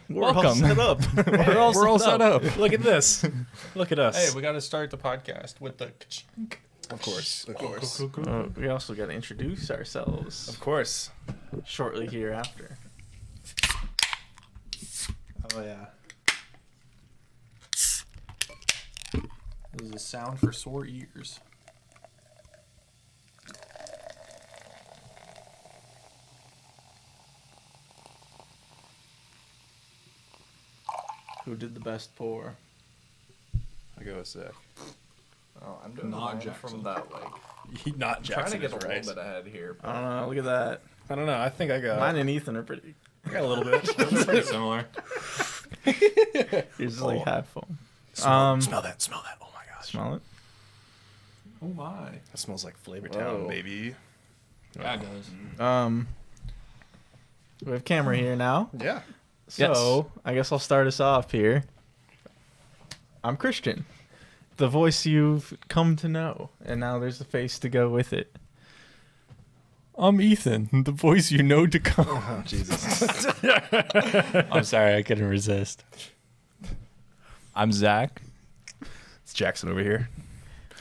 Welcome. All set up. We're all set up. Look at this. Look at us. Hey, we got to start the podcast with the. Of course. Of course. We also got to introduce ourselves Of course. shortly hereafter. Oh, yeah. This is a sound for sore ears. Who did the best pour? I go with Zach. Oh, I'm doing Not mine Jackson. from that like. Not Trying Jackson to get is a right. little bit ahead here. I don't know. Look at that. I don't know. I think I got. Mine and Ethan are pretty. I got a little bit. Pretty similar. Yours is like half full. Smell that. Smell that. Oh my gosh. Smell it. Oh my. That smells like Flavor Town, Whoa. baby. Yeah, it does. We have camera here now. Yeah. So I guess I'll start us off here. I'm Christian, the voice you've come to know, and now there's a face to go with it. I'm Ethan, the voice you know to come. Oh, Jesus. I'm sorry, I couldn't resist. I'm Zach. It's Jackson over here.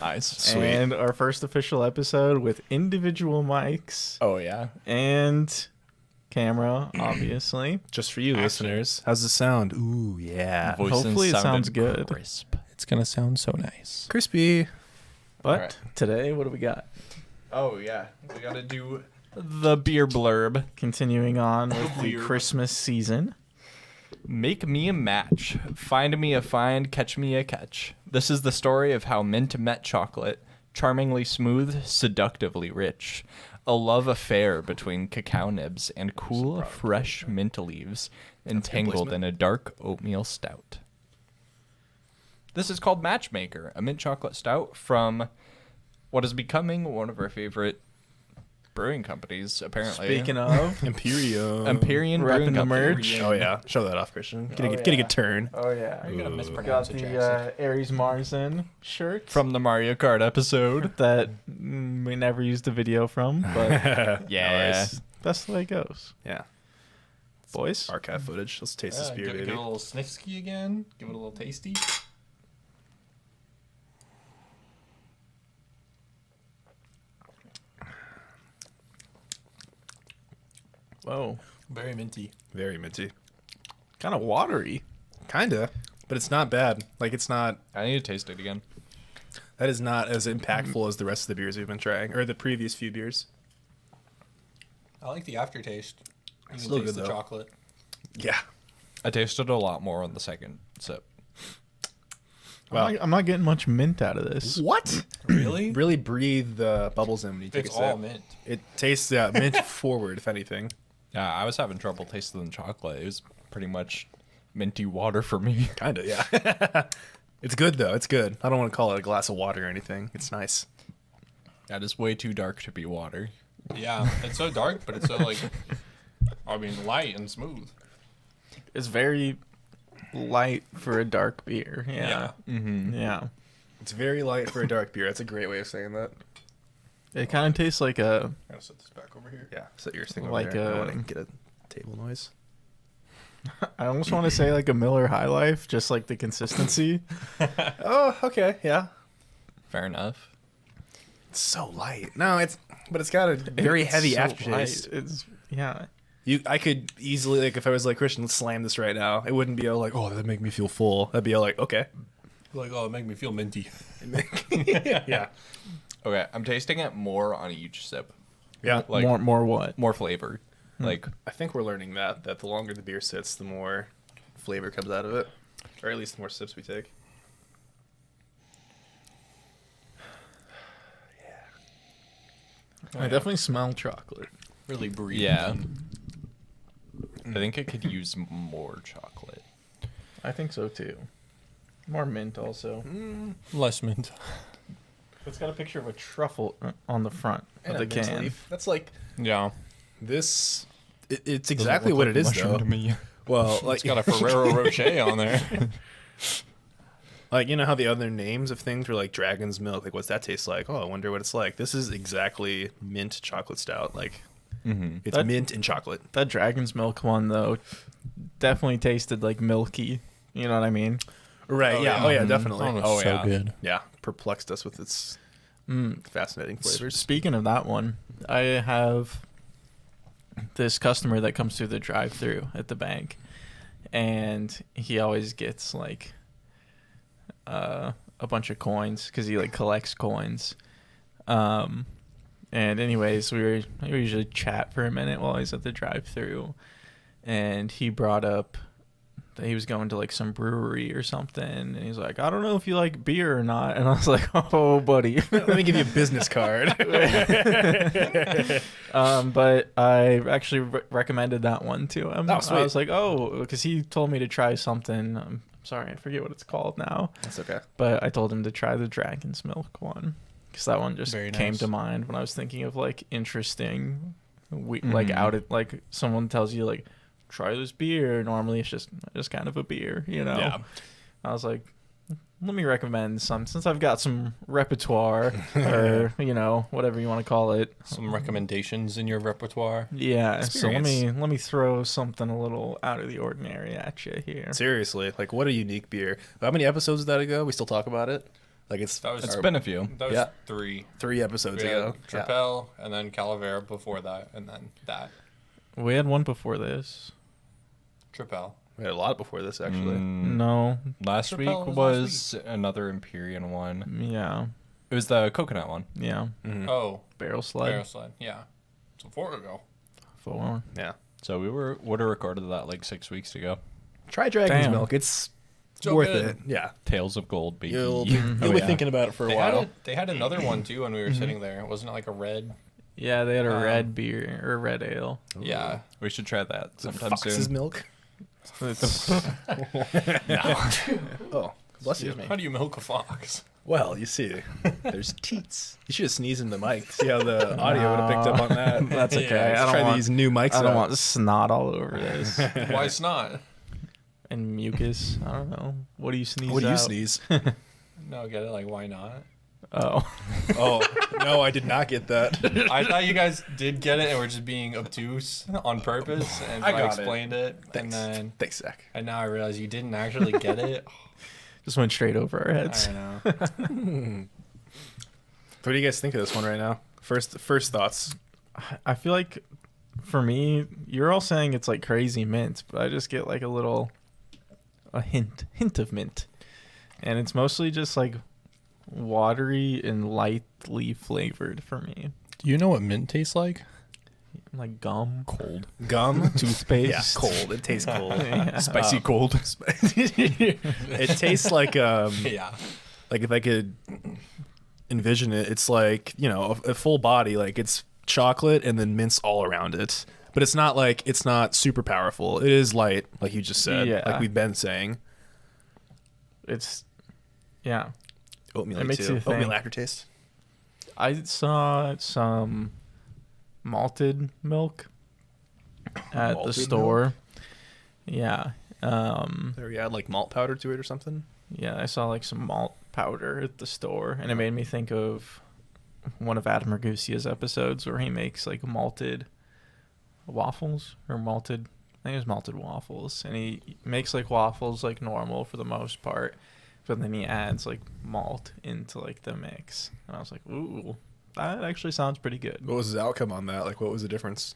Nice. Sweet. And our first official episode with individual mics Oh, yeah. and camera, obviously. Just for you listeners. How's it sound? Ooh, yeah. Hopefully it sounds good. Crisp. It's going to sound so nice. Crispy. But Alright. today, what do we got? Oh, yeah. We got to do the beer blurb. Continuing on with the Weird. Christmas season. Make me a match. Find me a find, catch me a catch. This is the story of how mint met chocolate, charmingly smooth, seductively rich. A love affair between cacao nibs and cool, fresh mint leaves, entangled in a dark oatmeal stout. This is called Matchmaker, a mint chocolate stout from what is becoming one of our favorite brewing companies, apparently. Speaking of, Imperium. Empyrean Repping Brewing the Company. merch. Oh, yeah. Show that off, Christian. Get a, Oh, get a yeah. good turn. oh yeah, You're gonna got mispronounce it, the Jackson. Aries Marzen shirt From the Mario Kart episode. that we never used a video from, but Yeah. Nice. that's the way it goes. Yeah. Boys, Archive footage. Let's taste this beer, give baby. it a little sniffsky again. Give it a little tasty. whoa, Very minty. Very minty. kind of watery. Kinda. But it's not bad. Like, it's not... I need to taste it again. That is not as impactful as the rest of the beers we've been trying. Or the previous few beers. I like the aftertaste. You can Still taste good, the though. chocolate. Yeah. I tasted a lot more on the second sip. Wow. I'm not getting much mint out of this. What? Really? Really breathe the bubbles in when you take It's a sip. all mint. It tastes mint forward, if anything. Yeah, I was having trouble tasting the chocolate. It was pretty much minty water for me. Kinda, yeah. It's good, though. It's good. I don't want to call it a glass of water or anything. It's nice. That is way too dark to be water. Yeah, it's so dark, but it's so like, I mean, light and smooth. It's very light for a dark beer. Yeah, Mm-hmm. yeah. It's very light for a dark beer. That's a great way of saying that. It kind of tastes like a I'm gonna set this back over here. Yeah. Set yours thing Like over there. I a- want to get a table noise. I almost want to say like a Miller High Life, just like the consistency. Oh, okay. Yeah. Fair enough. It's so light. No, but it's got a very It's heavy so aftertaste. light. It's yeah. I could easily, like, if I was like, Christian, let's slam this right now. It wouldn't be like, oh, that'd make me feel full. That'd be like, okay. Like, oh, it make me feel minty. Yeah. Okay, I'm tasting it more on each sip. Yeah. Like more what? more flavor. Like I think we're learning that the longer the beer sits, the more flavor comes out of it. Or at least the more sips we take. I definitely smell chocolate. Really breathe. yeah. I think it could use more chocolate. I think so too. More mint also. Less mint. It's got a picture of a truffle on the front of the can. That's like Yeah. this. It's exactly what it is, though. To me. Well, like It's got a Ferrero Rocher on there. like, you know how the other names of things were like dragon's milk. Like, what's that taste like? Oh, I wonder what it's like. This is exactly mint chocolate stout. Like, Mm-hmm. it's That- mint and chocolate. That dragon's milk one though definitely tasted like milky. You know what I mean? Right. Oh, yeah. yeah. Oh yeah. Definitely. That one was Oh, so yeah. good. Yeah. Perplexed us with its fascinating flavors. Speaking of that one, I have this customer that comes through the drive-through at the bank, and he always gets like a bunch of coins because he like collects coins. And anyways, we usually chat for a minute while he's at the drive-through, and he brought up that he was going to like some brewery or something, and he's like, I don't know if you like beer or not, and I was like, oh buddy. Let me give you a business card. But I actually recommended that one to him. Oh, sweet. I was like, oh, because he told me to try something. I'm sorry, I forget what it's called now, That's okay. but I told him to try the Dragon's Milk one because that one just Very came nice. to mind when I was thinking of like interesting, like out at like someone tells you like try this beer. Normally it's just kind of a beer, you know. Yeah. I was like, let me recommend some since I've got some repertoire or you know whatever you want to call it. Some recommendations in your repertoire. Yeah, so Experience. let me throw something a little out of the ordinary at you here. Seriously, like what a unique beer. How many episodes did that ago? We still talk about it. Like it's That was It's been a few. that was Yeah. 3. 3 episodes We had ago. Yeah. Tripel, and then Calavera before that, and then that. We had one before this. Tripel. We had a lot before this actually. No, Last Tripel week was was last another Empyrean one. yeah, It was the coconut one. yeah, Mhm. Oh, barrel sled. Barrel Sled. Yeah. So 4 ago. 4. Yeah. So we would have recorded that like 6 weeks ago. Try Dragon's Damn. Milk. It's So worth good. it. Yeah. Tales of Gold, baby. You'll be Oh, yeah. thinking about it for a They while. they had another one too when we were sitting there. Wasn't it like a red? Yeah, they had a Um, red beer or red ale. Yeah. We should try that sometime Fox's soon. milk. It's- Oh, bless you. How do you milk a fox? Well, you see, there's teats. You should have sneezed in the mic. See how the audio would have picked up on that. That's okay. Yeah, I Let's don't try want these new mics. I don't out. want snot all over this Why it's not? and mucus. I don't know. What do you sneeze? What do you out? sneeze? No, get it? Like, why not? Oh, Oh no, I did not get that. I thought you guys did get it and were just being obtuse on purpose, and I I, got it. explained it, Thanks. Thanks, Zach. and now I realize you didn't actually get it. just went straight over our I heads. don't know. What do you guys think of this one right now? First thoughts. I feel like for me, you're all saying it's like crazy mint, but I just get like a hint of mint, and it's mostly just like watery and lightly flavored for me, Do you know what mint tastes like? like gum, Cold. Gum. toothpaste. Yeah, cold. It tastes cold. Yeah. Spicy cold. It tastes like Yeah. like if I could envision it, it's like, you know, a full body, like it's chocolate and then mints all around it. But it's not super powerful. It is light, like you just said, Yeah. like we've been saying. It's yeah. Oatmeal It makes too. you think. Oatmeal aftertaste. I saw some malted milk at the Malted store. Yeah. There we add like malt powder to it or something. Yeah, I saw like some malt powder at the store, and it made me think of one of Adam Ragusia's episodes where he makes like malted waffles or malted. I think it was malted waffles, and he makes like waffles like normal for the most part, but then he adds like malt into like the mix, and I was like, ooh, that actually sounds pretty good. What was the outcome on that? Like, what was the difference?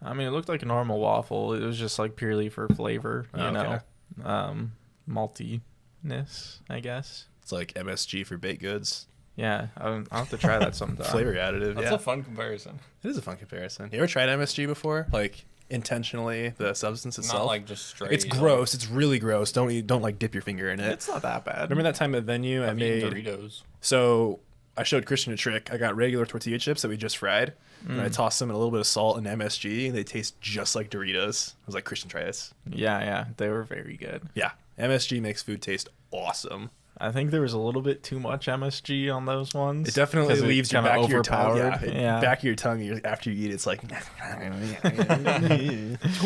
I mean, it looked like a normal waffle. It was just like purely for flavor, you Oh, know, okay. maltiness, I guess. It's like MSG for baked goods. Yeah, I'll have to try that sometime. Flavor additive. That's yeah. a fun comparison. It is a fun comparison. You ever tried MSG before? Like intentionally, the substance itself. Not like just straight. It's gross. It's really gross. Don't like dip your finger in it. It's not that bad. Remember that time at venue I I've eaten made. Doritos. So I showed Christian a trick. I got regular tortilla chips that we just fried, and I tossed them in a little bit of salt and MSG. They taste just like Doritos. I was like, Christian, try this. Yeah, they were very good. Yeah, MSG makes food taste awesome. I think there was a little bit too much MSG on those ones. It definitely 'cause it leaves your kinda back of your tongue. overpowered. Yeah, back of your tongue. After you eat, it's like Too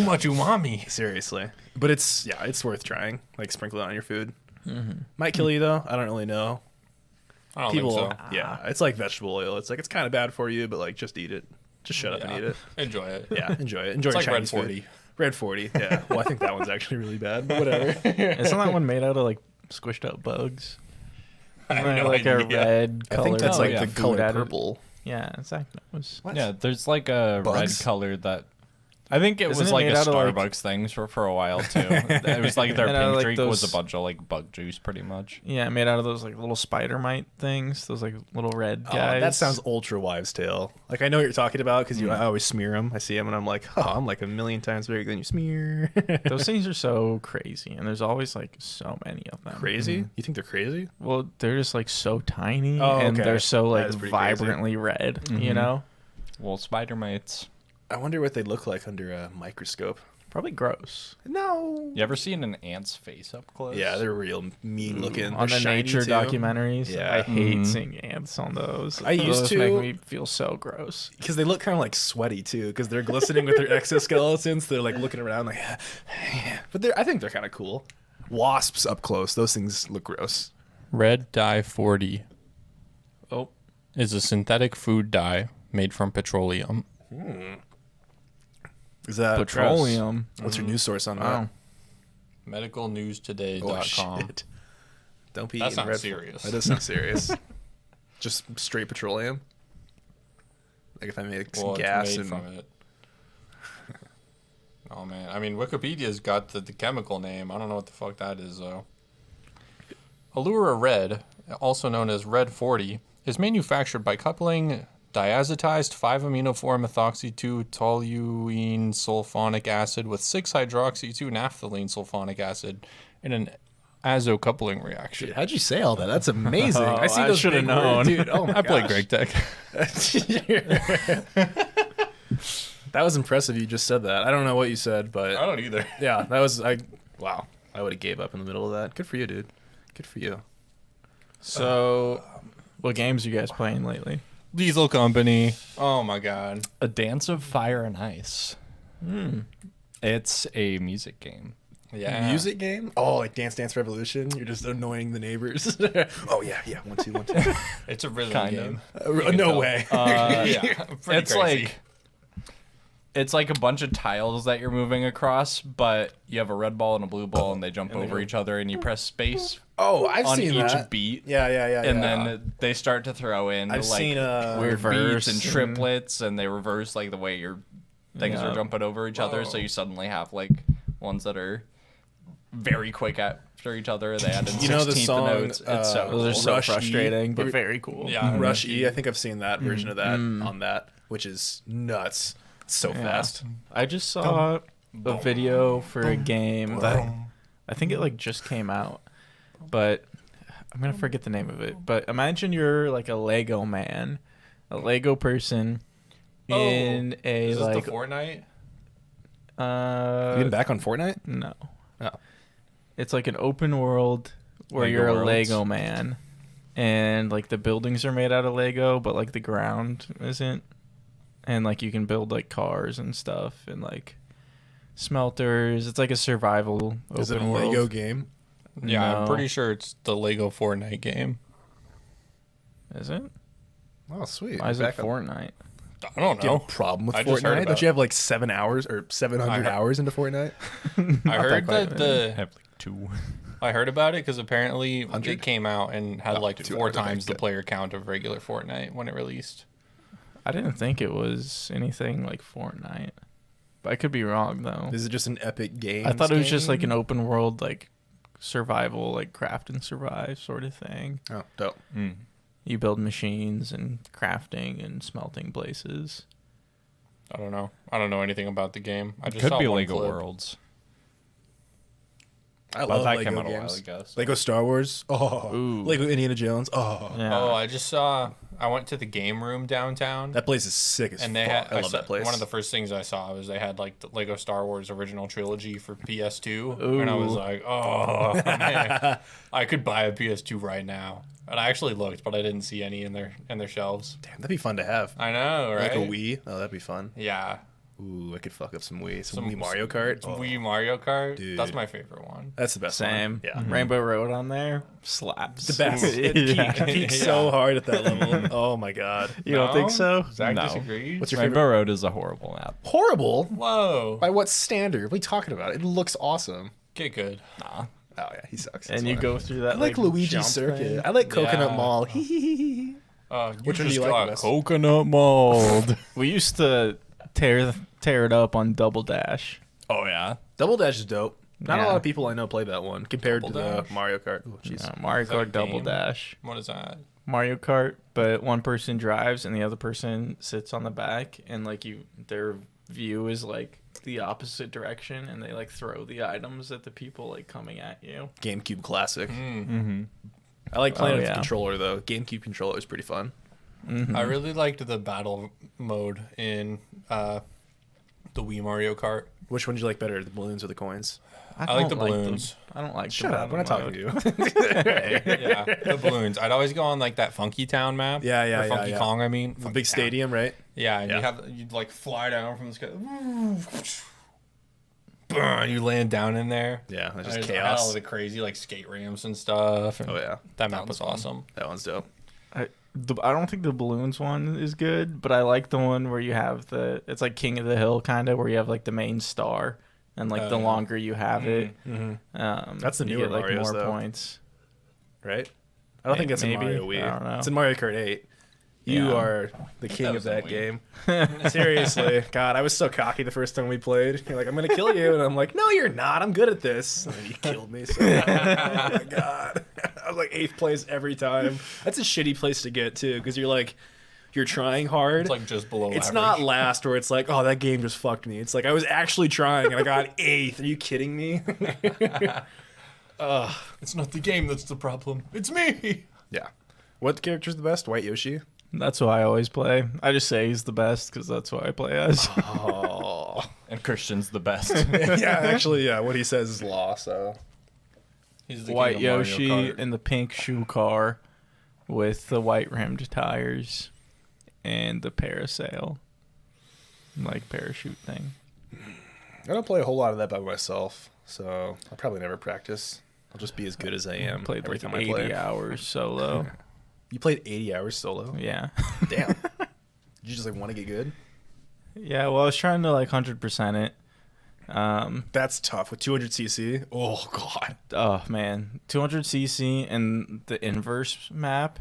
much umami. seriously. But it's worth trying. Like sprinkle it on your food. Might kill you though. I don't really know. I don't People, think so. yeah, it's like vegetable oil. It's like it's kind of bad for you, but like just eat it. Just shut up and Yeah. eat it. Enjoy it. Yeah, enjoy it. Enjoy It's your like Red Chinese food. 40. Red 40. Yeah. Well, I think that one's actually really bad, but whatever. Isn't that one made out of like squished out bugs? I have Isn't it no like a idea. red I color? think that's Oh, like yeah. the food color added- purple. Yeah, exactly. It was What? Yeah, there's like a Bugs? red color that. I think it Isn't was it like a made out of, like- Starbucks thing for a while too. It was like their And, pink like drink was a those- bunch of like bug juice, pretty much. yeah, made out of those like little spider mite things. Those like little red Oh, guys. that sounds ultra wives' tale. Like I know what you're talking about because I always smear them. I see them and I'm like, oh, I'm like a million times bigger than you smear. Those things are so crazy, and there's always like so many of them. Crazy? You think they're crazy? Well, they're just like so tiny, Oh, and okay. they're so That like is pretty crazy. vibrantly red. You Mhm. know, Well, spider mites. I wonder what they look like under a microscope. probably gross. No. You ever seen an ant's face up close? Yeah, they're real mean looking. On They're the shiny, nature too. documentaries, Yeah. I hate Mhm. seeing ants on those. I used Those to. make me feel so gross. Because they look kind of like sweaty too, because they're glistening with their exoskeletons. They're like looking around like, but I think they're kind of cool. Wasps up close, those things look gross. Red dye 40 Oh, is a synthetic food dye made from petroleum. Is that petroleum. What's your news source on that? Wow. Medicalnewstoday.com. Oh shit! Don't be. That eating sounds red- serious. That does sound serious. Just straight petroleum. Like if I make some Well, gas it's made and from it. Oh man, I mean Wikipedia's got the chemical name. I don't know what the fuck that is though. Allura Red, also known as Red 40, is manufactured by coupling diazotized 5-amino-4-methoxy-2-toluene sulfonic acid with 6-hydroxy-2-naphthalene sulfonic acid in an azo-coupling reaction. Dude, how'd you say all that? That's amazing. Oh, I see I those should've big known. words, dude. Oh my I played gosh. Greg Tech. That was impressive. You just said that. I don't know what you said, but I don't either. yeah, that was wow. I would have gave up in the middle of that. Good for you, dude. Good for you. So, what games are you guys playing lately? Diesel Company. Oh my god. A Dance of Fire and Ice. It's a music game. Yeah. Music game? Oh, like Dance Dance Revolution. You're just annoying the neighbors. Oh yeah, yeah. 1 2 1 2. It's a rhythm Kind game. No tell. way. Yeah. Pretty It's crazy. like it's like a bunch of tiles that you're moving across, but you have a red ball and a blue ball, and they jump over each other, and you press space Oh, I've on seen each that. beat, Yeah, yeah, yeah. and yeah. then they start to throw in I've like seen Weird beats and and- triplets, and they reverse like the way your things Yeah. are jumping over each other, so Whoa. you suddenly have like ones that are very quick after each other. They add in You know the 16th song, notes. It's so Those are so Rush E. frustrating, but very cool. Yeah. Rush E. I think I've seen that version of that on that, which is nuts. It's so Yeah. fast. I just saw a video for a game that I think it like just came out, but I'm gonna forget the name of it. But imagine you're like a Lego man, a Lego person in a Is this like the Fortnite? You getting back on Fortnite? no. Oh. It's like an open world where Lego you're a Worlds? Lego man, and like the buildings are made out of Lego, but like the ground isn't, and like you can build like cars and stuff and like smelters. It's like a survival open Is it a world. Lego game? Yeah, No. I'm pretty sure it's the Lego Fortnite game. Is it? Oh, sweet. Why is it Back on- I I don't Do you have know. a problem with I just heard Fortnite? about Don't you it. have like 7 hours or 700 I heard- hours into Fortnite? I heard quite that many. I have like 2. I heard about it because apparently 100? it came out and had like 200, 4 okay, times the good. player count of regular Fortnite when it released. I didn't think it was anything like Fortnite, but I could be wrong though. Is it just an epic game? I thought it was just like an open world like survival, like craft and survive sort of thing. Oh, dope. You build machines and crafting and smelting places. I don't know. I don't know anything about the game. I just Could saw be one Lego clip. Worlds. I But love that Lego came out a games. while ago. so- Lego Star Wars. Oh, Ooh. Lego Indiana Jones. Oh, Yeah. Oh, I just saw. I went to the game room downtown, that place is sick as and they fuck. had. I love that place. One of the first things I saw was they had like the Lego Star Wars original trilogy for PS2, and I was Ooh. like, oh man, I could buy a PS2 right now. And I actually looked, but I didn't see any in their shelves. Damn, that'd be fun to have. I know, right? Like a Wii. Oh, that'd be fun. Yeah, Ooh, I could fuck up some Wii. Some Some- Wii Mario Kart. some Oh. Wii Mario Kart. Dude. That's my favorite one. That's the best Same. one. Yeah. Rainbow Road on there slaps. The best. It peaks so hard at that level. Oh my god. You don't think so? Zach No. disagrees. What's your Rainbow favorite? Road is a horrible map. Horrible. Whoa. By what standard? What are you talking about? It looks awesome. Get good. Nah. Oh yeah, he sucks. And That's you fine. go through that. I like Luigi jump Circuit. thing. I like Coconut Yeah. Mall. Which one do you like best? Coconut mold. We used to tear it up on Double Dash. Oh yeah. Double Dash is dope. Not a Yeah. lot of people I know play that one compared Double to the Dash? Mario Kart. Oh, jeez. Mario Is that a Kart Double game? Dash. What is that? Mario Kart, but one person drives and the other person sits on the back, and like their view is like the opposite direction, and they like throw the items at the people like coming at you. GameCube classic. Mm-hmm. I like playing Oh, with the yeah. controller though. GameCube controller is pretty fun. I really liked the battle mode in the Wii Mario Kart. Which one do you like better, the balloons or the coins? I like the don't balloons. I don't like. Shut the up, we're not battle talking mode. to you. Yeah, the balloons. I'd always go on like that Funky Town map. Yeah, yeah, or yeah, Funky yeah. Kong, I mean. The Funky big Town. stadium, right? Yeah, and Yeah. you'd like fly down from the sky. Burn, you land down in there. Yeah, that's I just had all chaos. the crazy like skate ramps and stuff. And Oh yeah, that map was awesome. that one's dope. I don't think the balloons one is good, but I like the one where you have it's like King of the Hill kind of, where you have like the main star, and like the yeah. longer you have it, That's the you newer get like Marios, more though. points. Right? I don't think that's in Maybe. Mario Wii. I don't know. It's in Mario Kart 8. You Yeah. are the king of was in that Wii. game. Seriously. God, I was so cocky the first time we played. You're like, I'm going to kill you. And I'm like, no, you're not. I'm good at this. And then you killed me. So, oh my God. I was like 8th place every time. That's a shitty place to get, too, because you're like, you're trying hard. It's like just below It's average. not last where it's like, oh, that game just fucked me. It's like, I was actually trying and I got 8th. Are you kidding me? It's not the game that's the problem. It's me. Yeah. What character's the best? White Yoshi? That's what I always play. I just say he's the best because that's what I play as. Oh. And Christian's the best. Yeah, actually, yeah. What he says is law, so. He's the White king of Mario Yoshi Kart. in the pink shoe car with the white rimmed tires and the parasail, like parachute thing. I don't play a whole lot of that by myself, so I'll probably never practice. I'll just be as good as I am Played every like time I 80 play. hours solo. You played 80 hours solo? Yeah. Damn. Did you just like want to get good? Yeah, well, I was trying to like 100% it. That's tough with 200cc. Oh god. Oh man, 200cc and the inverse map.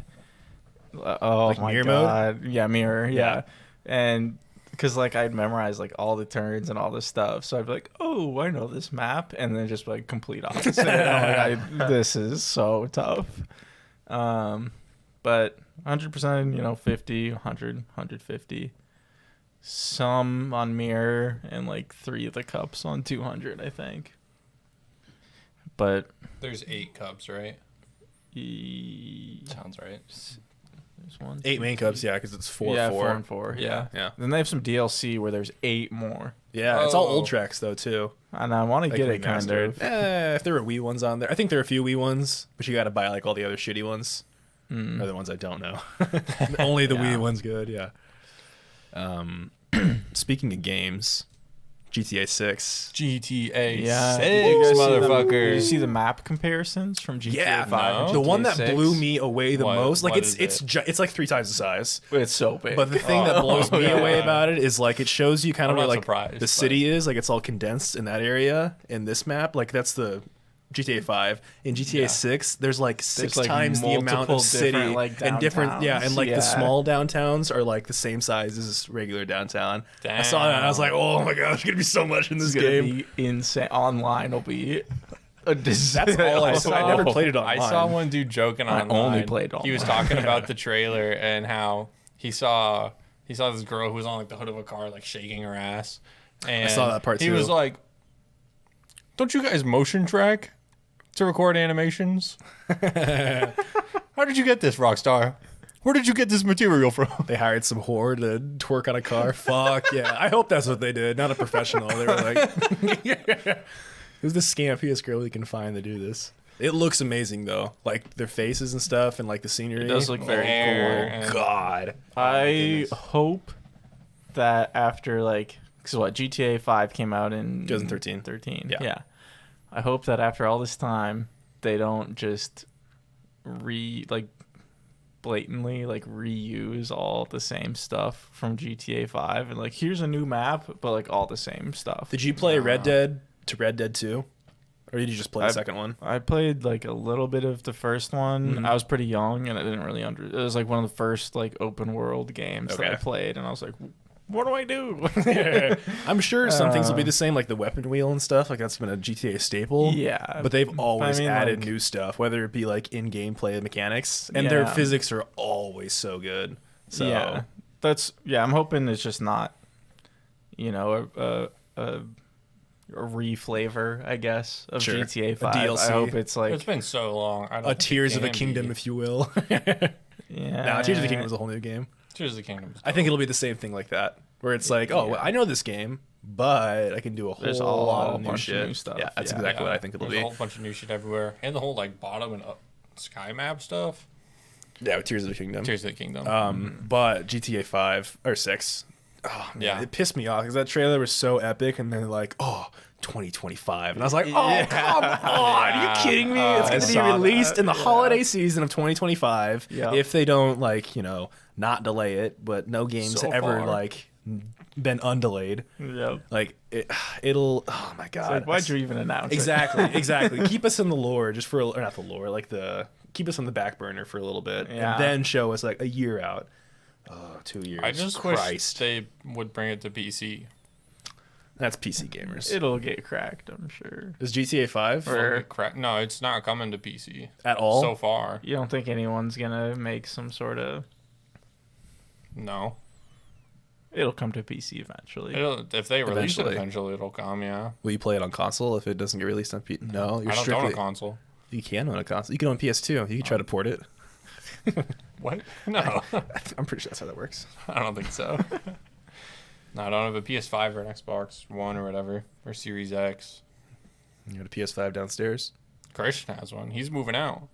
Oh Like my mirror mode? god, yeah, mirror, yeah, Yeah. and because like I'd memorize like all the turns and all this stuff, so I'd be like, oh, I know this map, and then just like complete opposite. I'm like, this is so tough. But 100%, 50, 100, 150. Some on mirror and like 3 of the cups on 200, I think. But There's 8 cups, right? Sounds right. there's one. 8 main cups, yeah, because it's 4 yeah, 4. 4 and 4. Yeah. Yeah. Then they have some DLC where there's 8 more, Yeah, it's all Oh. old tracks though too. and I want to Like get it kind remastered. of. If there were Wii ones on there, I think there are a few Wii ones, but you got to buy like all the other shitty ones. Or the ones I don't know. Only the Yeah. Wii one's good. Yeah. Speaking of games, GTA 6. GTA Yeah, 6, did you guys see the- motherfucker. Did you see the map comparisons from GTA Yeah, 5? and The GTA one that 6? blew me away the What- most, like what it's is it? it's like 3 times the size. It's so big. But the thing that blows me yeah. away about it is like it shows you kind of I'm where not like surprised, the but- city is, like it's all condensed in that area in this map. Like that's the GTA 5. In GTA 6, there's like 6 like, times the amount multiple of city different, like, and different and like downtowns. the Yeah. small downtowns are like the same size as regular downtown. I saw that and I was like, oh my gosh, there's gonna be so much in this it's gonna game. be insane. Online will be a disaster. That's all I saw. I never played it I online. saw one dude joking I online. only played He was online. talking about the trailer and how he saw this girl who was on like the hood of a car like shaking her ass. And saw that part He too. was like, "Don't you guys motion track to record animations? How did you get this, Rockstar? Where did you get this material from?" They hired some whore to twerk on a car. Fuck yeah. I hope that's what they did. Not a professional. They were like, who's the scampiest girl we can find to do this? It looks amazing though. Like their faces and stuff and like the scenery. It does look very Hair cool. and- God. I hope that after like, cause what GTA 5 came out in 2013. 13. Yeah. Yeah. I hope that after all this time, they don't just blatantly like reuse all the same stuff from GTA 5 and like here's a new map, but like all the same stuff. Did you play Red Dead to Red Dead 2? Or did you just play the second one? I played like a little bit of the first one. Mhm. I was pretty young and I didn't really it was like one of the first like open world games that I Okay. played, and I was like, what do I do? I'm sure some things will be the same, like the weapon wheel and stuff. Like that's been a GTA staple. Yeah, But they've always I mean, added like- new stuff, whether it be like in-game play mechanics, and their Yeah. physics are always so good. So yeah, I'm hoping it's just not, a reflavor, I guess, of Sure. GTA A 5. DLC. I hope it's like It's been so long. I don't a think Tears it of the can Kingdom, be. if you will. yeah. Nah, Tears of the Kingdom was a whole new game. Tears of the Kingdom. I think it'll be the same thing like that, where it's like, oh, well, I know this game, but I can do a whole There's a lot whole of new bunch of shit. new stuff. Yeah, that's Yeah. exactly what I think it'll There's be. a whole bunch of new shit everywhere, and the whole like bottom and up sky map stuff. Yeah, with Tears of the Kingdom. Tears of the Kingdom. But GTA 5 or 6, oh man, Yeah. it pissed me off because that trailer was so epic, and then like, oh, 2025, and I was like, oh, Yeah. come on, are you kidding me? It's I going to be saw released that, in the yeah. holiday season of 2025 Yeah. if they don't like, not delay it. But no game's So ever far. like been undelayed. Yep. Like it'll. Oh my god! Like, why'd you even announce Exactly, exactly. Keep us in the lore, just for or not the lore, like keep us on the back burner for a little bit, Yeah. and then show us like a year out. Oh, 2 years. I just wish Christ. they would bring it to PC. That's PC gamers. It'll get cracked, I'm sure. Is GTA 5 Or- No, it's not coming to PC at all? so far. You don't think anyone's gonna make some sort of? No, It'll come to PC eventually. if they release Eventually. it, eventually it'll come. Yeah, Will you play it on console if it doesn't get released on PC? No, you're I don't own strictly. a console. You can own a console. You can own PS2. You can try to port it. What? No, I'm pretty sure that's how that works. I don't think so. No, I don't have a PS5 or an Xbox One or whatever or Series X. You got a PS5 downstairs. Christian has one. He's moving out.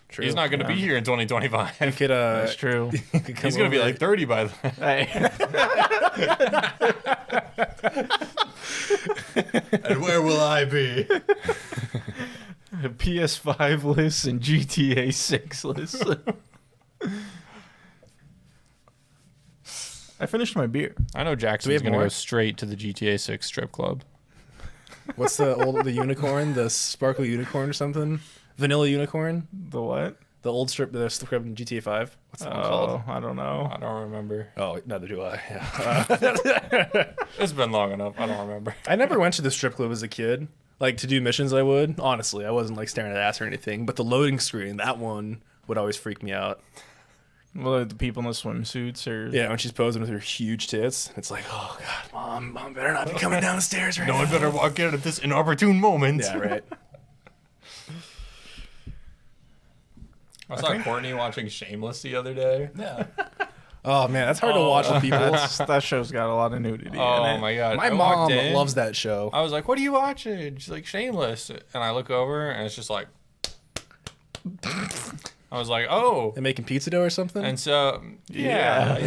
True. He's not going to be here in 2025. You could, That's true. you could come He's going to be over. like 30 by then. Hey. And where will I be? PS5 lists and GTA 6 lists. I finished my beer. I know Do we Jackson's have going to more? go straight to the GTA 6 strip club. What's the unicorn? The sparkly unicorn or something? Vanilla unicorn? The what? The old strip in GTA 5. What's that one called? Oh, I don't know. I don't remember. Oh, neither do I. Yeah. It's been long enough. I don't remember. I never went to the strip club as a kid. Like to do missions, I would. Honestly, I wasn't like staring at ass or anything. But the loading screen, that one would always freak me out. Well, the people in the swimsuits or Yeah, when she's posing with her huge tits, it's like, oh god, mom better not be coming down the stairs right No now. one better walk in at this inopportune moment. Yeah, right. I saw Courtney watching Shameless the other day. Yeah. Oh man, that's hard to watch with people. that show's got a lot of nudity in Oh it. my god. My I walked mom in, loves that show. I was like, "What are you watching?" She's like, "Shameless." And I look over and it's just like I was like, "Oh." And making pizza dough or something. And so yeah.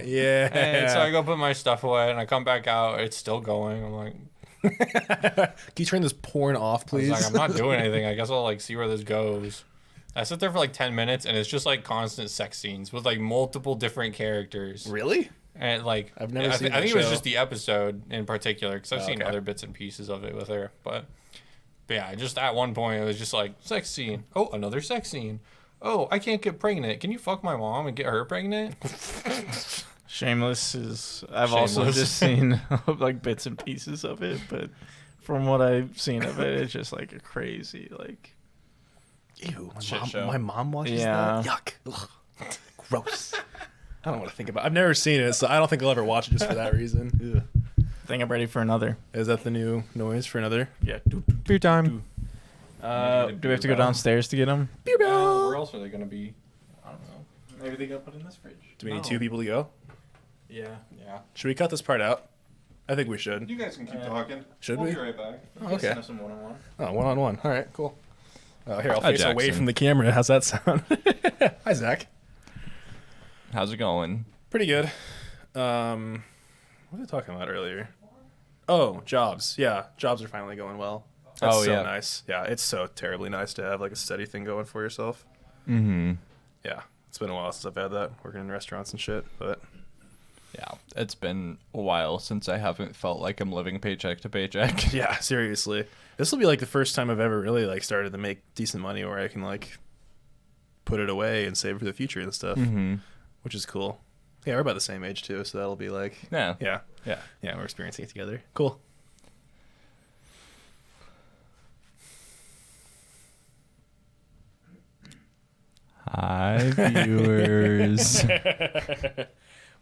yeah. And so I go put my stuff away and I come back out, it's still going. I'm like, Can you turn this porn off, I was please? like, I'm not doing anything. I guess I'll like see where this goes. I sit there for like 10 minutes and it's just like constant sex scenes with like multiple different characters. Really? And like, I've never I seen that think it was show. just the episode in particular because I've Oh, seen okay. other bits and pieces of it with her. But yeah, just at one point it was just like sex scene. Oh, another sex scene. Oh, I can't get pregnant. Can you fuck my mom and get her pregnant? Shameless is. I've also Shameless. just seen like bits and pieces of it, but from what I've seen of it, it's just like a crazy like. Ew. Shit show. My mom watches Yeah. that. Yuck. Ugh. Gross. I don't want to think about. I've never seen it, so I don't think I'll ever watch it just for that reason. Ugh. I think I'm ready for another. Is that the new noise for another? Yeah. Beer time. Do we have to go downstairs to get them? Beer bell. Where else are they gonna be? I don't know. Maybe they got put in this fridge. Do we need two people to go? Yeah. Yeah. Should we cut this part out? I think we should. You guys can keep talking. Should We'll we? be right back. Oh, okay. Some one-on-one. Oh, one-on-one. All right, cool. Oh, here, I'll Hi, face away Jackson. from the camera. How's that sound? Hi, Zach. How's it going? Pretty good. What were we talking about earlier? Oh, jobs. Yeah, jobs are finally going well. That's Oh, so yeah. nice. Yeah, it's so terribly nice to have like a steady thing going for yourself. Mm-hmm. Yeah, it's been a while since I've had that working in restaurants and shit. But Yeah, it's been a while since I haven't felt like I'm living paycheck to paycheck. yeah, seriously, this will be like the first time I've ever really like started to make decent money where I can like put it away and save for the future and stuff, Mm-hmm. which is cool. Yeah, we're about the same age too, so that'll be like Yeah. yeah, Yeah. yeah, we're experiencing it together. Cool. Hi, viewers.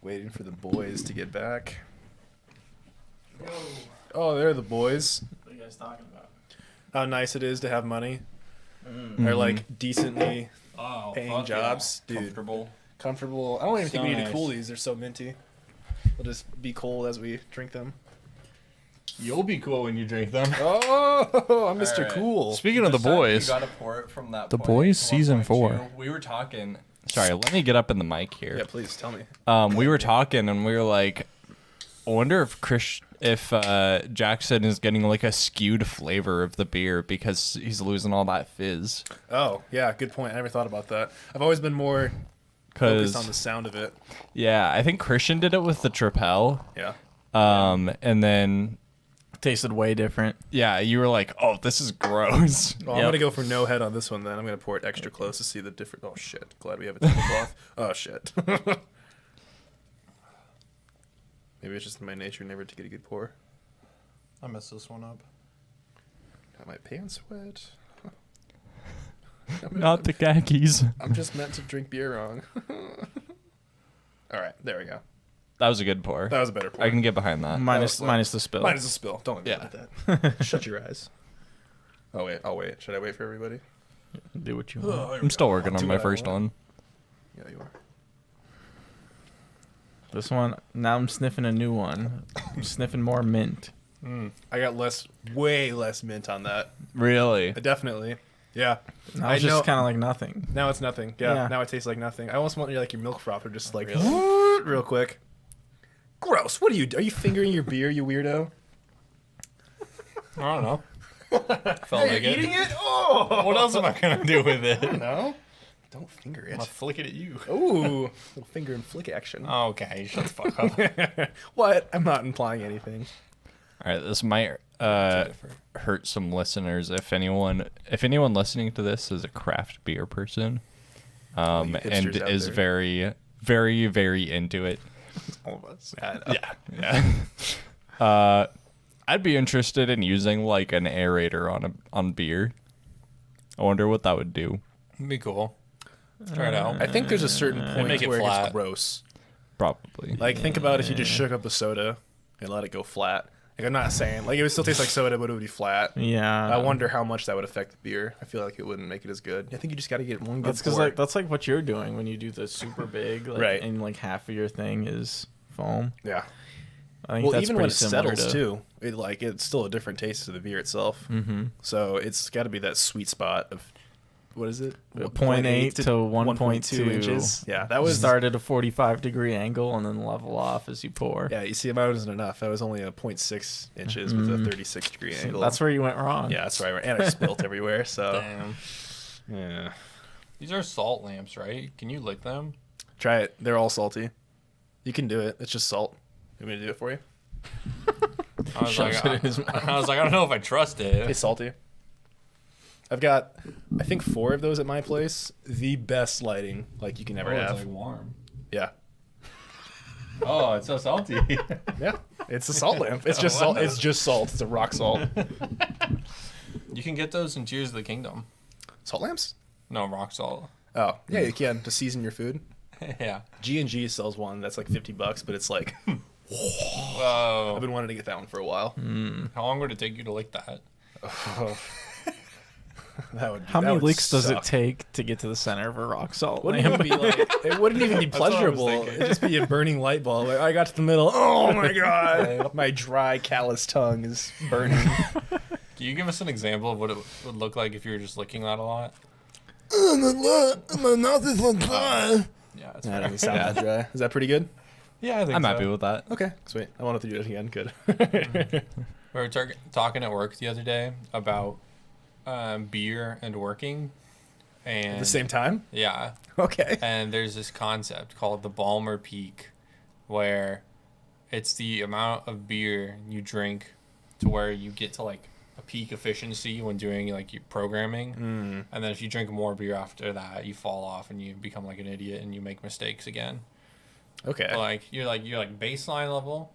Waiting for the boys to get back. Oh, they're the boys. What are you guys talking about? How nice it is to have money. Mm-hmm. Or like decently Oh, paying fuck yeah. jobs, dude. Comfortable. Comfortable. I don't even think we So need to nice. cool these. They're so minty. We'll just be cold as we drink them. You'll be cool when you drink them. Oh, I'm Mr. Alright. Cool. Speaking of the boys, You gotta pour it from that The point Boys to season 1.2. 4. We were talking. Sorry, let me get up in the mic here. Yeah, please tell me. We were talking and we were like, I wonder if Jackson is getting like a skewed flavor of the beer because he's losing all that fizz. Oh, yeah, good point. I never thought about that. I've always been more focused on the sound of it. Yeah, I think Christian did it with the Tripel. Yeah. And then Tasted way different. yeah, you were like, oh, this is gross. Well, I'm Yep. going to go for no head on this one then. I'm going to pour it extra close to see the different. Oh, shit. Glad we have a tablecloth. Oh, shit. Maybe it's just in my nature never to get a good pour. I messed this one up. Got my pants wet. Not the khakis. I'm just meant to drink beer wrong. All right, there we go. That was a good pour. That was a better pour. I can get behind that. Minus like- minus the spill. Mine is a spill. Don't let me Yeah. look at that. Shut your eyes. Oh wait, I'll wait. Should I wait for everybody? Do what you want. I'm still working I'll on do my what I first want. one. Yeah, you are. This one, now I'm sniffing a new one. I'm sniffing more mint. I got way less mint on that. Really? Definitely. Yeah. Now I it's know- just kind of like nothing. Now it's nothing. Yeah, Yeah. Now it tastes like nothing. I almost want like your milk frother just like real quick. Gross. What are you? Are you fingering your beer, you weirdo? I don't know. Felt like it. it? Oh. What else am I gonna do with it? No. Don't finger I'm gonna it. flick it at you. Ooh, little finger and flick action. Okay, shut the fuck up. What? I'm not implying anything. All right, this might hurt some listeners if anyone listening to this is a craft beer person, you and hipsters out is there. very, very, very into it. All of us. Yeah. I'd be interested in using like an aerator on beer. I wonder what that would do. It'd be cool. Try it out. I think there's a certain point make it where it flat. gets gross. Probably. Like, think about if you just shook up a soda and let it go flat. Like, I'm not saying, like, it would still taste like soda, but it would be flat. Yeah. I wonder how much that would affect the beer. I feel like it wouldn't make it as good. I think you just got to get one good That's because pour. like that's like what you're doing when you do the super big, like, Right. and like half of your thing is foam. Yeah. I think Well, that's even pretty when it similar settles, to, too, it's still a different taste to the beer itself. Mm-hmm. So it's got to be that sweet spot of, what is it? 0.8 to 1.2 inches. Yeah, that was start at a 45-degree angle and then level off as you pour. Yeah, you see, mine wasn't enough. I was only a 0.6 inches with a 36-degree See, angle. that's where you went wrong. Yeah, that's right. And I spilt everywhere. So Damn. yeah, These are salt lamps, right? Can you lick them? try it. They're all salty. You can do it. It's just salt. You want me to do it for you? I was, Shoves like, it in his I was like, I don't know if I trust it. It's salty. I've got, I think 4 of those at my place. The best lighting like you can ever have. warm. Yeah, Oh, it's so salty. yeah. It's a salt lamp. It's just salt. It's just salt. It's a rock salt. You can get those in Tears of the Kingdom. Salt lamps? No, rock salt. Oh, yeah, you can to season your food. Yeah. G&G sells one that's like $50, but it's like I've Whoa. been wanting to get that one for a while. How long would it take you to lick that? That would. How that many would leaks does it suck. take to get to the center of a rock salt Wouldn't lamp? even be like, it wouldn't even be what I was pleasurable. thinking. It'd just be a burning light bulb. Like, I got to the middle. Oh my god! My dry, callous tongue is burning. Can you give us an example of what it would look like if you were just licking that a lot? My mouth is on dry. Yeah, that's That fair. doesn't sound that dry. Is that pretty good? Yeah, I think I'm so. happy with that. Okay, sweet. I won't have to do it again. Good. We were talking at work the other day about beer and working. And At the same time? Yeah. Okay. And there's this concept called the Balmer Peak, where it's the amount of beer you drink to where you get to like a peak efficiency when doing like your programming. And then if you drink more beer after that, you fall off and you become like an idiot and you make mistakes again. Okay. But, like you're like baseline level,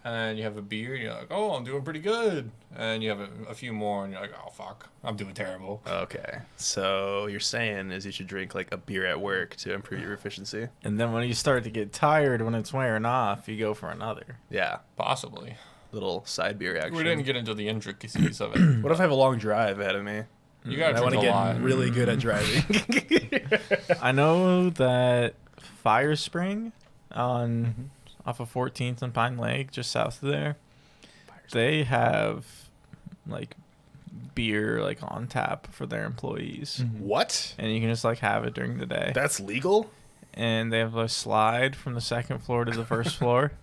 and then you have a beer and you're like, oh, I'm doing pretty good. And you have a few more and you're like, oh fuck, I'm doing terrible. Okay. So you're saying is you should drink like a beer at work to improve your efficiency? And then when you start to get tired, when it's wearing off, you go for another. Yeah. Possibly. Little side beer action. We didn't get into the intricacies of it. What if I have a long drive ahead of me? You gotta I want drink to a get lot. really good at driving. I know that Fire Spring on off of 14th and Pine Lake, just south of there, they have like beer like on tap for their employees, What? and you can just like have it during the day. That's legal? And they have a slide from the second floor to the first floor.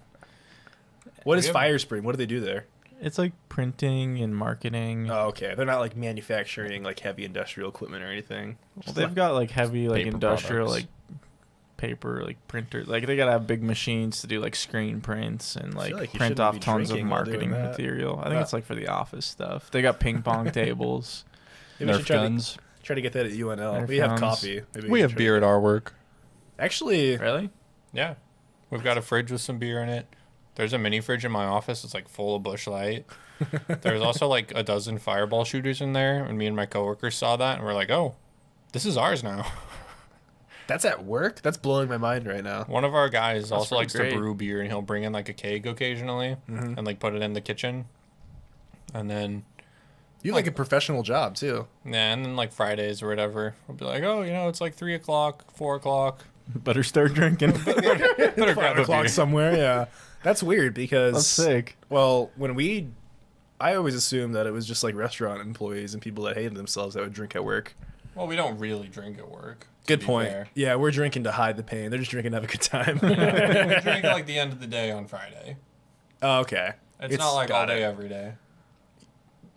What is We have- Fire Spring? What do they do there? It's like printing and marketing. Oh, okay. They're not like manufacturing like heavy industrial equipment or anything. Well, they've got like heavy like Paper industrial products. like paper like printer, like they gotta have big machines to do like screen prints and I like feel like you print shouldn't off be tons of drinking while doing marketing that. material. I think it's like for the office stuff. They got ping pong tables. Maybe we Nerf should try guns. try to get that at UNL. Nerf We have guns. coffee. Maybe We can have try beer to- at our work. Actually, Really? Yeah. We've got a fridge with some beer in it. There's a mini fridge in my office. It's like full of Busch Light. There's also like a dozen fireball shooters in there. And me and my coworkers saw that and we're like, oh, this is ours now. that's at work? That's blowing my mind right now. One of our guys also pretty likes great. to brew beer and he'll bring in like a keg occasionally and like put it in the kitchen. And then, You have like a professional job too. yeah, and then like Fridays or whatever, we'll be like, oh, you know, it's like 3 o'clock, 4 o'clock. Better start drinking. Better grab 5 a o'clock beer. somewhere, yeah. That's weird because That's sick. well, I always assumed that it was just like restaurant employees and people that hated themselves that would drink at work. Well, we don't really drink at work. to Good be point. fair. Yeah, we're drinking to hide the pain. They're just drinking to have a good time. We drink like the end of the day on Friday. Oh, okay. It's not like all got day it. every day.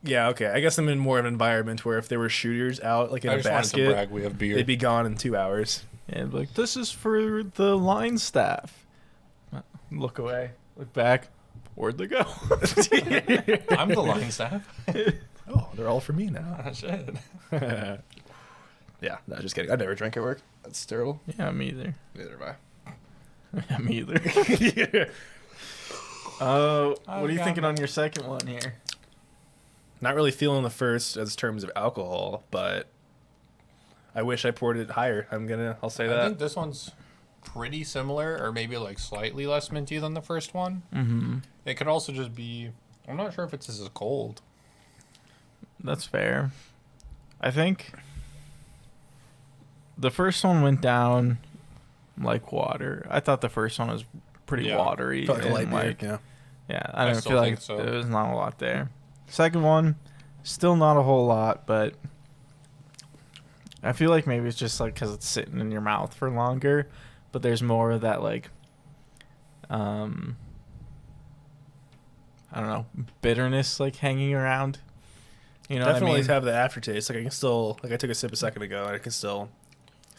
Yeah, okay. I guess I'm in more of an environment where if there were shooters out like in I a just wanted to basket, brag we have beer. they'd be gone in 2 hours. And like, this is for the line staff. Look away. Look back. Where'd they go? I'm the line staff. Oh, they're all for me now. Oh, shit. Yeah, no, just kidding. I never drank at work. That's terrible. Yeah, me either. Neither have Yeah, me either. I. What are you thinking on your second one here? Not really feeling the first as terms of alcohol, but I wish I poured it higher. I'll say I that. think this one's pretty similar, or maybe like slightly less minty than the first one. Mm-hmm. It could also just be. I'm not sure if it's as cold. That's fair. I think the first one went down like water. I thought the first one was pretty Yeah. watery. Felt like a and, light beer. Yeah. Yeah, I I don't still feel think like so. there was not a lot there. Second one, still not a whole lot, but I feel like maybe it's just like because it's sitting in your mouth for longer, but there's more of that like, I don't know, bitterness like hanging around. You know Definitely what I mean? have the aftertaste. Like I can still, like I took a sip a second ago, and I can still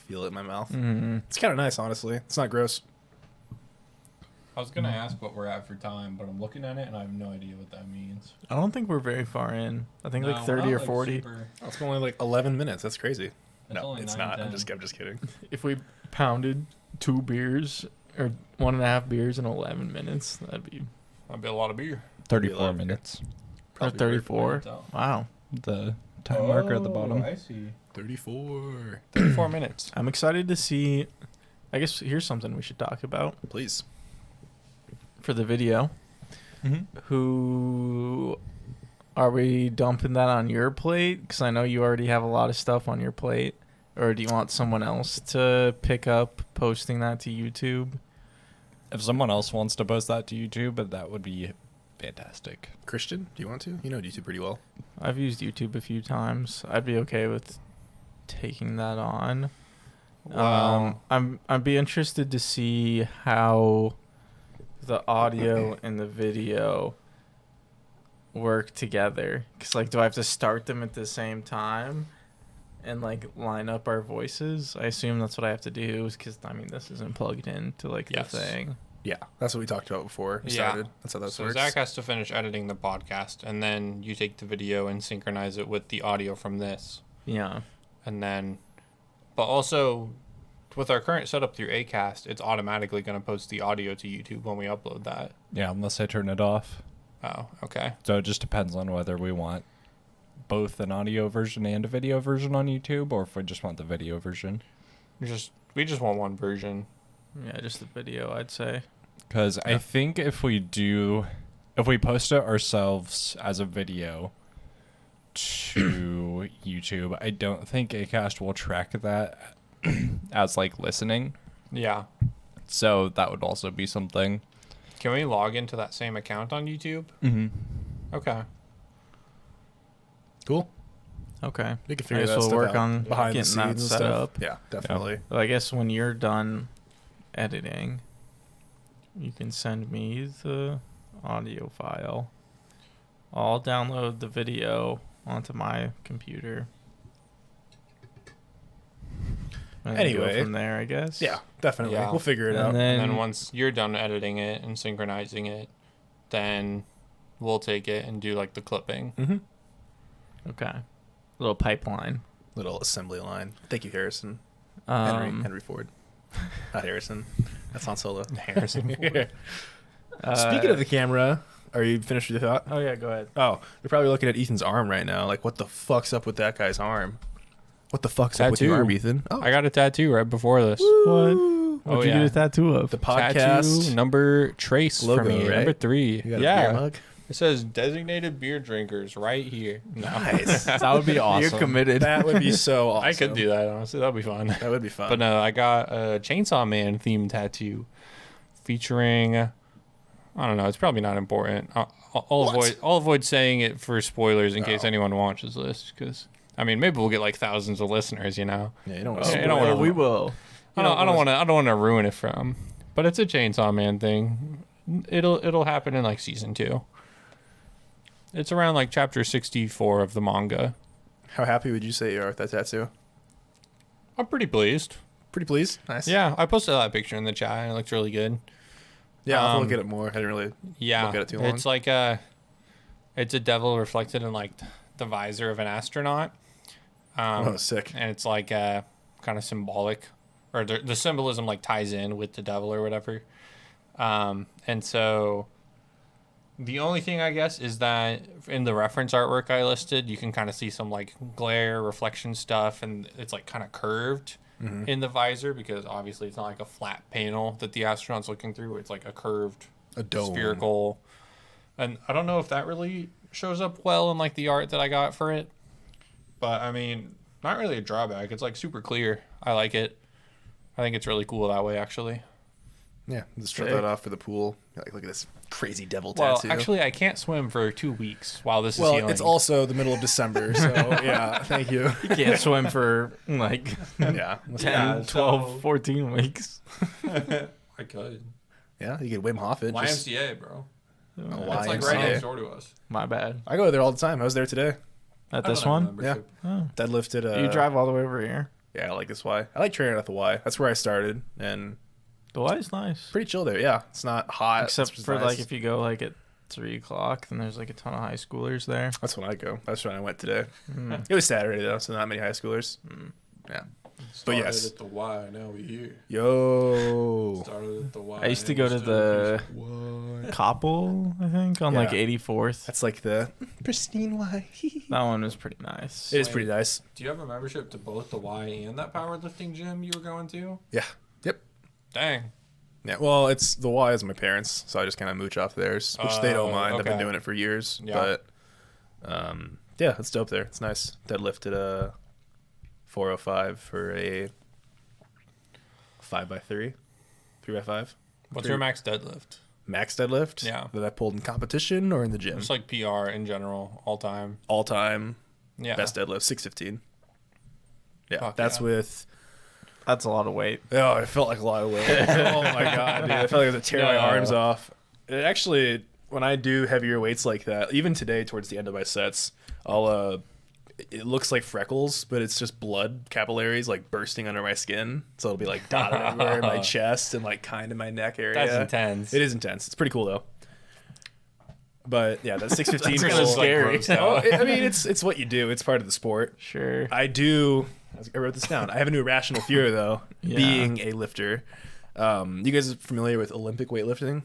feel it in my mouth. Mm-hmm. It's kind of nice, honestly. It's not gross. I was gonna ask what we're at for time, but I'm looking at it and I have no idea what that means. I don't think we're very far in. I think like No, we're 30 not, or like, 40. super- Oh, it's only like 11 minutes. That's crazy. It's No, only it's 9, not. I'm 10. just kidding. If we pounded 2 beers or 1.5 beers in 11 minutes, that'd be That'd be a lot of beer. 34 minutes. or 34. minutes out. Wow. The time marker at the bottom. I see. 34. 34 minutes. I'm excited to see. I guess here's something we should talk about Please. for the video. Mhm. Who are we dumping that on your plate? Because I know you already have a lot of stuff on your plate. Or do you want someone else to pick up posting that to YouTube? If someone else wants to post that to YouTube, that would be fantastic. Christian, do you want to? You know YouTube pretty well. I've used YouTube a few times. I'd be okay with taking that on. Wow. I'd be interested to see how the audio and the video work together? Because like, do I have to start them at the same time and like line up our voices? I assume that's what I have to do, because I mean this isn't plugged into like Yes. the thing. Yeah, that's what we talked about before we Yeah. started. That's how that So works. Zach has to finish editing the podcast, and then you take the video and synchronize it with the audio from this. Yeah. And then, but also, with our current setup through Acast, it's automatically going to post the audio to YouTube when we upload that. Yeah, unless I turn it off. Oh, okay. So it just depends on whether we want both an audio version and a video version on YouTube, or if we just want the video version. We just want one version. Yeah, just the video, I'd say. Because I think if we post it ourselves as a video to YouTube, I don't think Acast will track that as like listening. Yeah. So that would also be something. Can we log into that same account on YouTube? Mm-hmm. Okay. Cool. Okay. We can I figure guess that we'll stuff work out on behind the getting scenes that and set stuff. up. Yeah, definitely. Well, I guess when you're done editing, you can send me the audio file. I'll download the video onto my computer. And then go Anyway. from there, I guess. Yeah, definitely. Yeah. We'll figure it And out. then, And then once you're done editing it and synchronizing it, then we'll take it and do like the clipping. Mm-hmm. okay, little pipeline. Little assembly line. Thank you, Harrison. Um, Henry Ford. Not Harrison. That's Han Solo. Harrison. Speaking of the camera, are you finished with your thought? oh yeah, go ahead. Oh, you're probably looking at Ethan's arm right now. Like, what the fuck's up with that guy's arm? What the fuck's up with your Tattoo. arm, Ethan? Oh, I got a tattoo right before this. What? Oh, What'd you yeah. get a tattoo of? the Tattoo podcast number trace logo, for me, right? number 3. You got a beer Yeah, mug? it says designated beer drinkers right here. No. Nice. That would be awesome. You're committed. That would be so awesome. I could do that honestly. That'd be fun. That would be fun. But no, I got a Chainsaw Man themed tattoo featuring. I don't know. It's probably not important. I'll avoid saying it for spoilers in case Oh. anyone watches this, because I mean maybe we'll get like thousands of listeners. You know. Yeah, you don't Oh, want I don't wanna- we will. I don't want to ruin it for them. But it's a Chainsaw Man thing. It'll happen in like season 2. It's around like chapter 64 of the manga. How happy would you say you are with that tattoo? I'm pretty pleased. Pretty pleased. Nice. Yeah, I posted that picture in the chat and it looks really good. Yeah, I'll have to look Um, at it more. I didn't really. Yeah, Look at it too long. it's like it's a devil reflected in like the visor of an astronaut. Oh, sick. And it's like kind of symbolic, or the symbolism like ties in with the devil or whatever. And so the only thing I guess is that in the reference artwork I listed, you can kind of see some like glare reflection stuff, and it's like kind of curved in the visor, because obviously it's not like a flat panel that the astronaut's looking through. It's like a curved A dome. spherical. And I don't know if that really shows up well in like the art that I got for it. But I mean, not really a drawback. It's like super clear. I like it. I think it's really cool that way, actually. Yeah, just show Sick. that off for the pool. Like, look at this crazy devil Well, tattoo. actually, I can't swim for 2 weeks while this is well, healing. it's also the middle of December, so yeah. Thank you. You can't swim for like Yeah. 10, Yeah, 12, so- 14 weeks. I could. Yeah, you could Wim Hof it. Just, YMCA, bro. Oh, It's like YMCA. right next door to us. My bad. I go there all the time. I was there today. At I this don't have a one? Yeah. membership. Oh. Deadlifted. You drive all the way over here. Yeah, I like this Y. I like training at the Y. That's where I started, and The Y is nice. pretty chill there. Yeah, it's not hot. Except it's for nice. like if you go like at 3 o'clock, then there's like a ton of high schoolers there. That's when I go. That's when I went today. Mm. It was Saturday though, so not many high schoolers. Yeah. But yes. Started at the Y, now we here. Yo. Started at the Y. I used to and go we're to still the What? Koppel, I think, on like Yeah. 84th. That's like the pristine Y. That one was pretty nice. It is pretty nice. Do you have a membership to both the Y and that powerlifting gym you were going to? Yeah. Yep. Dang. Yeah. Well, it's the Y is my parents, so I just kind of mooch off theirs, which they don't Oh, mind. I've been okay. doing it for years. Yeah. But yeah, it's dope there. It's nice. Deadlifted a 405 for a 5x3, 3x5. What's your max deadlift? Max deadlift. Yeah. That I pulled in competition or in the gym. Just like PR in general, all time. All time Yeah. best deadlift 615. Yeah, Fuck that's yeah. with. That's a lot of weight. Oh, it felt like a lot of weight. Oh my god, dude! I felt like I was tearing my No. arms off. It actually, when I do heavier weights like that, even today towards the end of my sets, I'll it looks like freckles, but it's just blood capillaries like bursting under my skin. So it'll be like dotted everywhere in my chest and like kind of my neck area. That's intense. It is intense. It's pretty cool though. But yeah, that 615 That's kinda pull- scary. Well, I mean, it's what you do. It's part of the sport. Sure. I wrote this down. I have an irrational fear though, Yeah. being a lifter. You guys are familiar with Olympic weightlifting?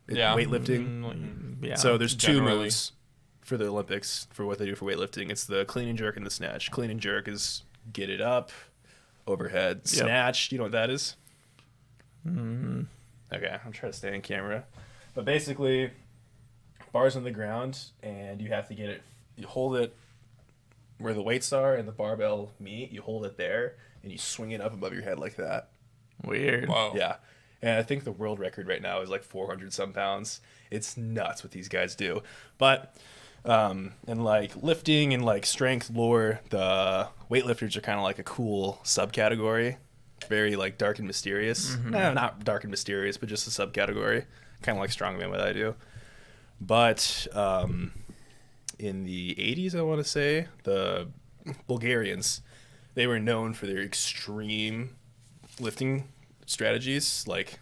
Yeah. Weightlifting. Yeah. So there's two generally. moves for the Olympics for what they do for weightlifting. It's the clean and jerk and the snatch. Clean and jerk is get it up, overhead. Yep. Snatch, you know what that is? Okay, I'm trying to stay in camera. But basically, bars on the ground, and you have to get it, you hold it where the weights are and the barbell meet. You hold it there, and you swing it up above your head like that. Weird. Whoa. Yeah. And I think the world record right now is like 400 some pounds. It's nuts what these guys do. But and like lifting and like strength lore, the weightlifters are kind of like a cool subcategory. Very like dark and mysterious. No, not dark and mysterious, but just a subcategory. Kind of like strongman what I do. But in the 80s, I want to say, the Bulgarians, they were known for their extreme lifting strategies, like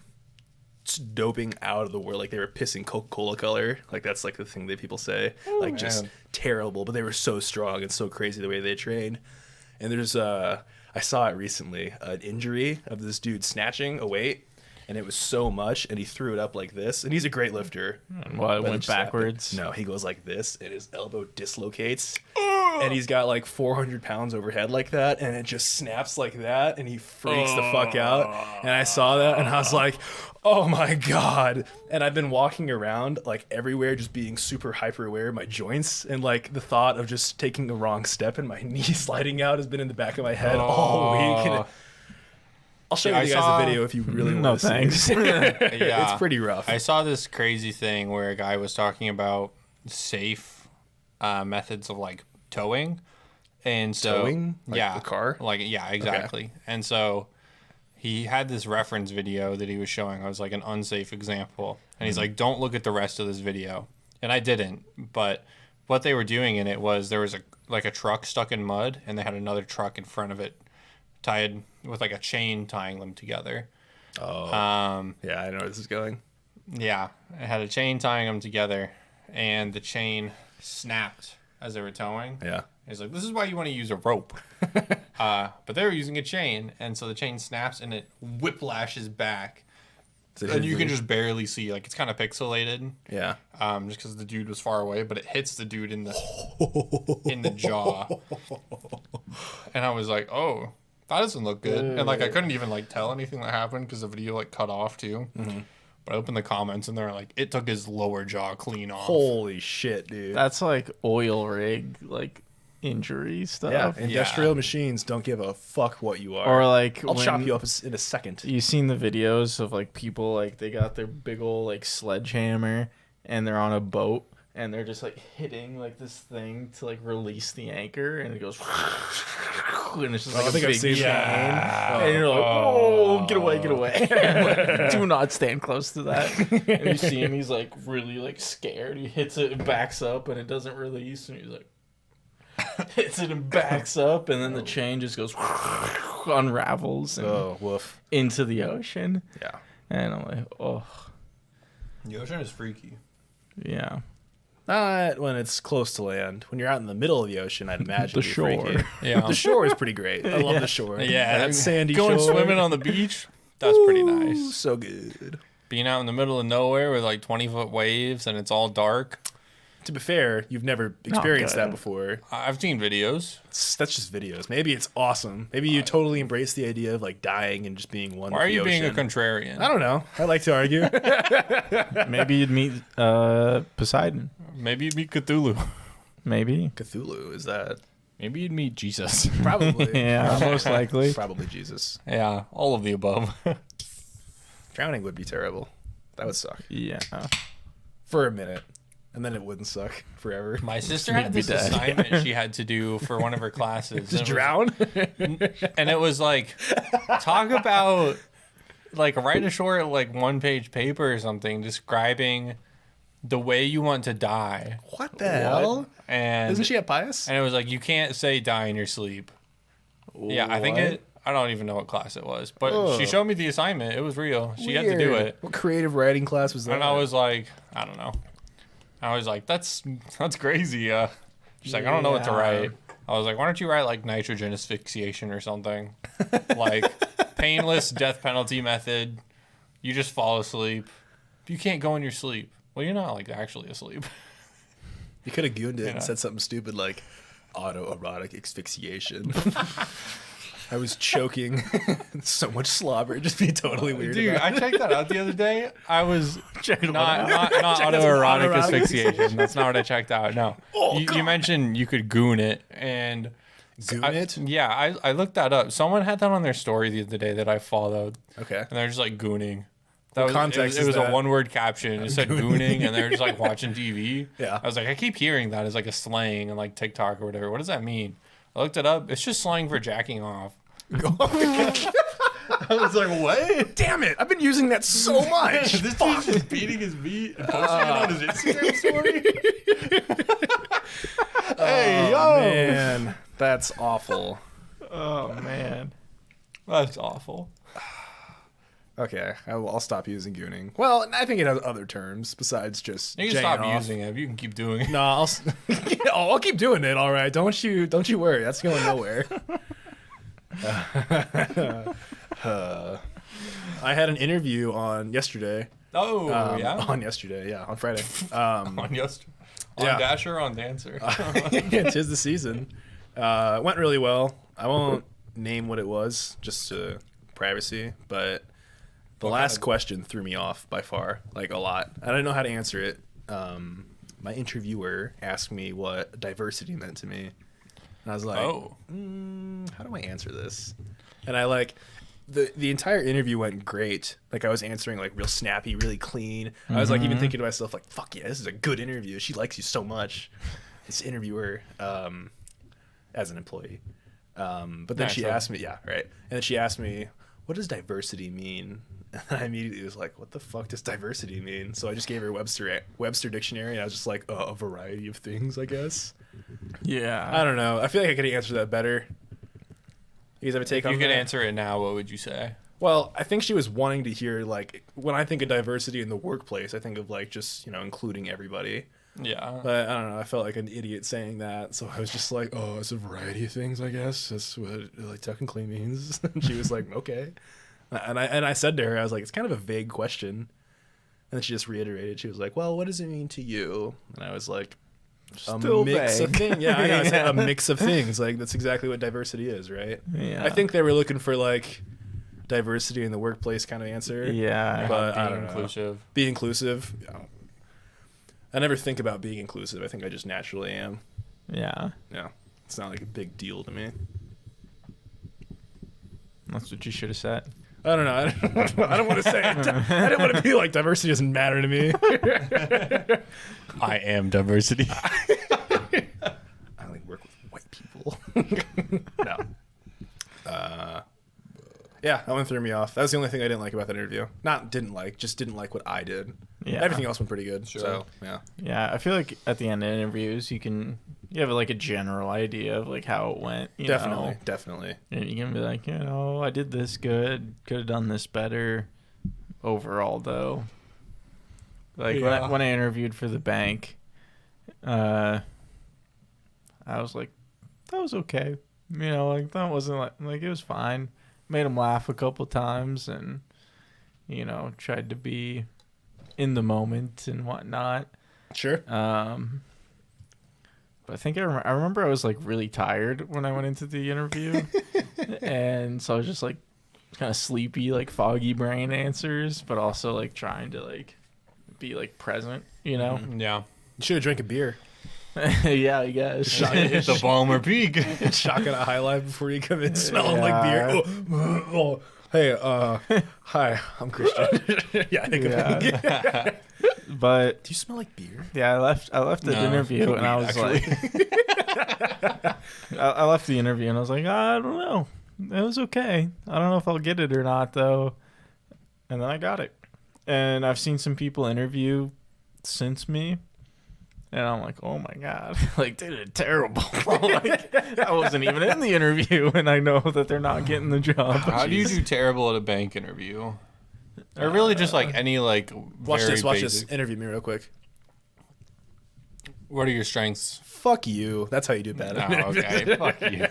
doping out of the world. Like they were pissing Coca-Cola color. Like that's like the thing that people say. Like just man. terrible. But they were so strong and so crazy the way they trained. And there's I saw it recently, an injury of this dude snatching a weight, and it was so much, and he threw it up like this. And he's a great lifter. Well, it But went just happened- backwards. No, he goes like this, and his elbow dislocates. And he's got like 400 pounds overhead like that, and it just snaps like that, and he freaks the fuck out. And I saw that, and I was like, oh my God. And I've been walking around like everywhere, just being super hyper aware of my joints. And like the thought of just taking a wrong step and my knee sliding out has been in the back of my head all week. And I'll show Yeah, you I guys saw- a video if you really No want to thanks. see it. Yeah. It's pretty rough. I saw this crazy thing where a guy was talking about safe methods of like towing, and so Towing? Like yeah, the car? like yeah, exactly. And so he had this reference video that he was showing. I was like an unsafe example, and he's like, "Don't look at the rest of this video," and I didn't. But what they were doing in it was there was a truck stuck in mud, and they had another truck in front of it, tied with like a chain tying them together. Oh, yeah, I know where this is going. Yeah, it had a chain tying them together, and the chain snapped as they were towing. Yeah. He's like, this is why you want to use a rope. But they were using a chain, and so the chain snaps and it whiplashes back. And you can just barely see, like, it's kind of pixelated, Yeah. just because the dude was far away, but it hits the dude in the jaw. And I was like, oh, that doesn't look good. And, like, I couldn't even, like, tell anything that happened because the video, like, cut off, too. But I opened the comments, and they're like, it took his lower jaw clean off. Holy shit, dude. That's like oil rig, like injury stuff. Yeah, industrial machines don't give a fuck what you are. Or like I'll chop when you up in a second. you seen the videos of like people like they got their big old like sledgehammer and they're on a boat and they're just like hitting like this thing to like release the anchor and it goes and it's just like I a think I've big seen chain. that. And you're like, oh, get away, get away. Like, do not stand close to that. And you see him, he's like really like scared. He hits it and backs up and it doesn't release. And he's like, hits it and backs up. And then the chain just goes, unravels and Oh, woof. into the ocean. Yeah. And I'm like, oh, The ocean is freaky. yeah. Not when it's close to land. When you're out in the middle of the ocean, I'd imagine The it'd be freaky. shore. Yeah. The shore is pretty great. I love the shore. Yeah, that sandy going shore. swimming on the beach, that's pretty Ooh, nice. So good. Being out in the middle of nowhere with like 20-foot waves and it's all dark. To be fair, you've never experienced good. that before. I've seen videos. That's just videos. Maybe it's awesome. Maybe you totally embrace the idea of like dying and just being one. Why with are the you being a ocean. contrarian? I don't know. I like to argue. Maybe you'd meet Poseidon. Maybe you'd meet Cthulhu. Maybe. Cthulhu, is that Maybe you'd meet Jesus. probably? Yeah, most likely. Probably Jesus. Yeah, all of the above. Drowning would be terrible. That would suck Yeah. for a minute, and then it wouldn't suck forever. My sister had this dead. assignment she had to do for one of her classes. Just and it was- drown. and it was like, talk about, like, write a short, like, one-page paper or something describing the way you want to die. What the hell? And Isn't she a pious? And it was like, you can't say die in your sleep. Yeah, I think I don't even know what class it was, but she showed me the assignment. It was real. She had to do Weird. it. What creative writing class was that? And I was like, I don't know. I was like, that's crazy. She's like, I don't know what to write. I was like, why don't you write like nitrogen asphyxiation or something? Like painless death penalty method. You just fall asleep. You can't go in your sleep. Well, you're not like actually asleep. You could have gooned it Yeah. and said something stupid like autoerotic asphyxiation. I was choking. So much slobber. Just be totally weird. Dude, about I checked that out the other day. I was Checking not Check this autoerotic autoerotic asphyxiation. That's not what I checked out. No. Oh, you God. mentioned you could goon it, and Goon I- it? Yeah, I looked that up. Someone had that on their story the other day that I followed, Okay. and they're just like gooning. That What was context it is was that? a one-word caption. It said gooning, and they're just like watching TV. Yeah. I was like, I keep hearing that as like a slang and like TikTok or whatever. What does that mean? I looked it up. It's just slang for jacking off. I was like, what? Damn it. I've been using that so much. This dude's just beating his meat and posting it on his Instagram story. Hey, Oh, man. That's awful. Oh man. That's awful. Okay. I'll stop using gooning. Well, I think it has other terms besides just You can jaying stop off. using it. You can keep doing it. No, I'll keep doing it. All right. Don't you worry. That's going nowhere. I had an interview on yesterday. Oh, yeah? On yesterday, yeah, on Friday. On yesterday. On yeah. Dasher, on Dancer. Tis the season. It went really well. I won't name what it was, just to privacy, but the last question threw me off by far, like a lot. I didn't know how to answer it. My interviewer asked me what diversity meant to me. And I was like, Oh. how do I answer this? And I like the entire interview went great. Like I was answering like real snappy, really clean. I was like even thinking to myself like, fuck yeah, this is a good interview. She likes you so much. This interviewer, as an employee. But then she Naturally. asked me, yeah, right. And then she asked me, what does diversity mean? And I immediately was like, what the fuck does diversity mean? So I just gave her Webster dictionary, and I was just like, a variety of things, I guess. Yeah. I don't know. I feel like I could answer that better. You guys have a take If on you could that? answer it now, what would you say? Well, I think she was wanting to hear, like, when I think of diversity in the workplace, I think of, like, just, including everybody. Yeah. But I don't know. I felt like an idiot saying that. So I was just like, oh, it's a variety of things, I guess. That's what it, like, technically means. And she was like, okay. And I said to her, I was like, it's kind of a vague question. And then she just reiterated. She was like, well, what does it mean to you? And I was like, Still a mix of vague. things. Yeah, I know. I said a mix of things. Like, that's exactly what diversity is, right? Yeah. I think they were looking for, like, diversity in the workplace kind of answer. Yeah. But I Being don't know. inclusive. Be inclusive. Yeah. I never think about being inclusive. I think I just naturally am. Yeah. Yeah. It's not like a big deal to me. That's what you should have said. I don't know. I don't want to say it. I didn't want to be like diversity doesn't matter to me. I am diversity. I only work with white people. No. Yeah, that one threw me off. That was the only thing I didn't like about that interview. Not didn't like, just didn't like what I did. Yeah. Everything else went pretty good. Sure. So yeah. Yeah, I feel like at the end of interviews, you have like a general idea of like how it went. You Definitely. know? Definitely. And you can be like, I did this good, could have done this better. Overall, though, like Yeah. when I interviewed for the bank, I was like, that was okay. Like that wasn't like it was fine. Made him laugh a couple times, and tried to be in the moment and whatnot. Sure. But I think I remember I was like really tired when I went into the interview, and so I was just like kind of sleepy, like foggy brain answers, but also like trying to like be like present, Yeah. You should have drank a beer. Yeah, I guess. Hit the Balmer Peak. Shotgun a high life before you come in smelling like beer. Oh, hey, hi, I'm Christian. Yeah, I think Yeah. But do you smell like beer? yeah, I left the No, interview and I was actually. like, I left the interview and I was like, I don't know, it was okay. I don't know if I'll get it or not though. And then I got it. And I've seen some people interview since me. And I'm like, oh my God, like they did terrible. Like, I wasn't even in the interview, and I know that they're not getting the job. How do you do terrible at a bank interview? Or really just like any like Watch very this. Watch basic. this. Interview me real quick. What are your strengths? Fuck you. That's how you do bad. Oh, okay. Fuck you.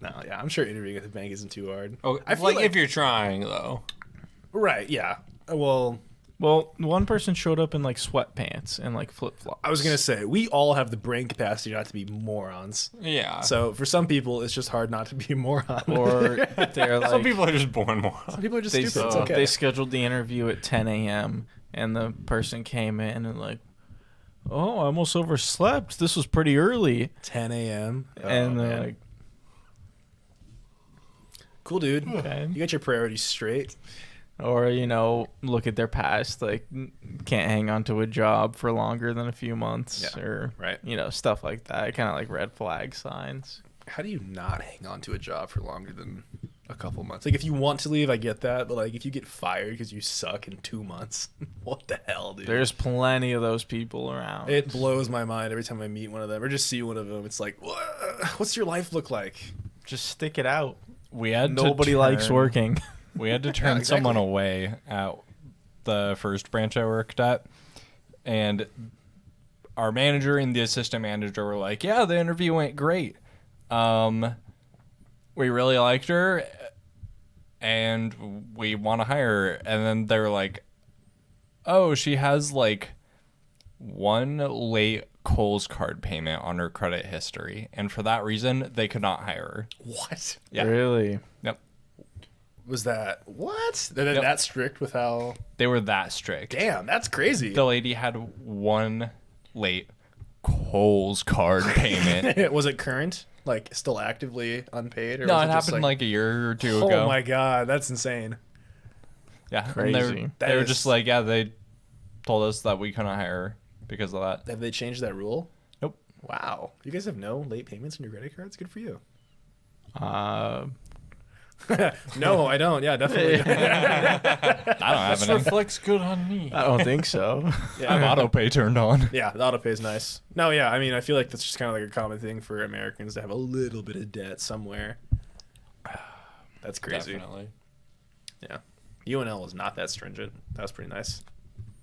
No, yeah, I'm sure interviewing at the bank isn't too hard. Oh, I feel like, like- if you're trying though. Right? Yeah. Well, Well, one person showed up in like sweatpants and like flip flops. I was gonna say we all have the brain capacity not to be morons. Yeah. So for some people, it's just hard not to be a moron. or they're like some people are just born more. Some people are just they, stupid. It's okay. they scheduled the interview at 10 a.m. and the person came in and like, oh, I almost overslept. This was pretty early. 10 a.m. And they're man. like, Cool, dude. okay. You got your priorities straight. Or, you know, look at their past, like can't hang on to a job for longer than a few months Yeah, or, right. you know, stuff like that. Kind of like red flag signs. How do you not hang on to a job for longer than a couple months? Like, if you want to leave, I get that. But, like, if you get fired because you suck in 2 months, what the hell, dude? There's plenty of those people around. It blows my mind every time I meet one of them or just see one of them. It's like, what's your life look like? Just stick it out. We had Nobody to likes turn- working. We had to turn exactly. someone away at the first branch I worked at, and our manager and the assistant manager were like, "Yeah, the interview went great. We really liked her, and we want to hire her." And then they were like, "Oh, she has like one late Kohl's card payment on her credit history, and for that reason, they could not hire her." What? Yeah. Really? Yep. Was that? What? They're Yep. that strict with how. They were that strict. Damn, that's crazy. The lady had one late Kohl's card payment. Was it current? Like, still actively unpaid? Or No, was it just happened like a year or two Oh ago. my god, that's insane. Yeah, and Crazy. They were That just is- like, yeah, they told us that we couldn't hire her because of that. Have they changed that rule? Nope. Wow. You guys have no late payments on your credit cards? Good for you. No, I don't. Yeah, definitely. I don't have This any. reflects good on me. I don't think so. I have auto pay turned on. Yeah, the auto pay is nice. No, yeah, I mean, I feel like that's just kind of like a common thing for Americans to have a little bit of debt somewhere. That's crazy. Definitely. Yeah. UNL is not that stringent. That was pretty nice.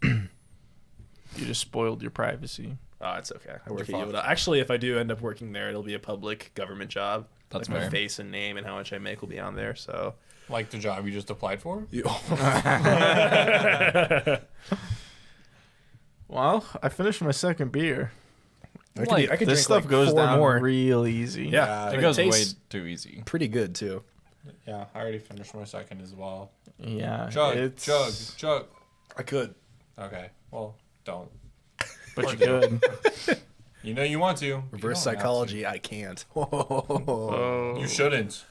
You just spoiled your privacy. Oh, it's okay. I work You're at fucked. UNL. Actually, if I do end up working there, it'll be a public government job. That's like my fair. face and name and how much I make will be on there. So. Like the job you just applied for? Well, I finished my second beer. I Like, could This drink stuff like goes 4 down more. real easy. Yeah, It and goes way tastes too easy. pretty good too. Yeah, I already finished my second as well. Yeah. Chug, it's, chug. I could. Okay, well, don't. But you could. You know you want to. You Reverse don't have psychology. I can't. No, to. You shouldn't.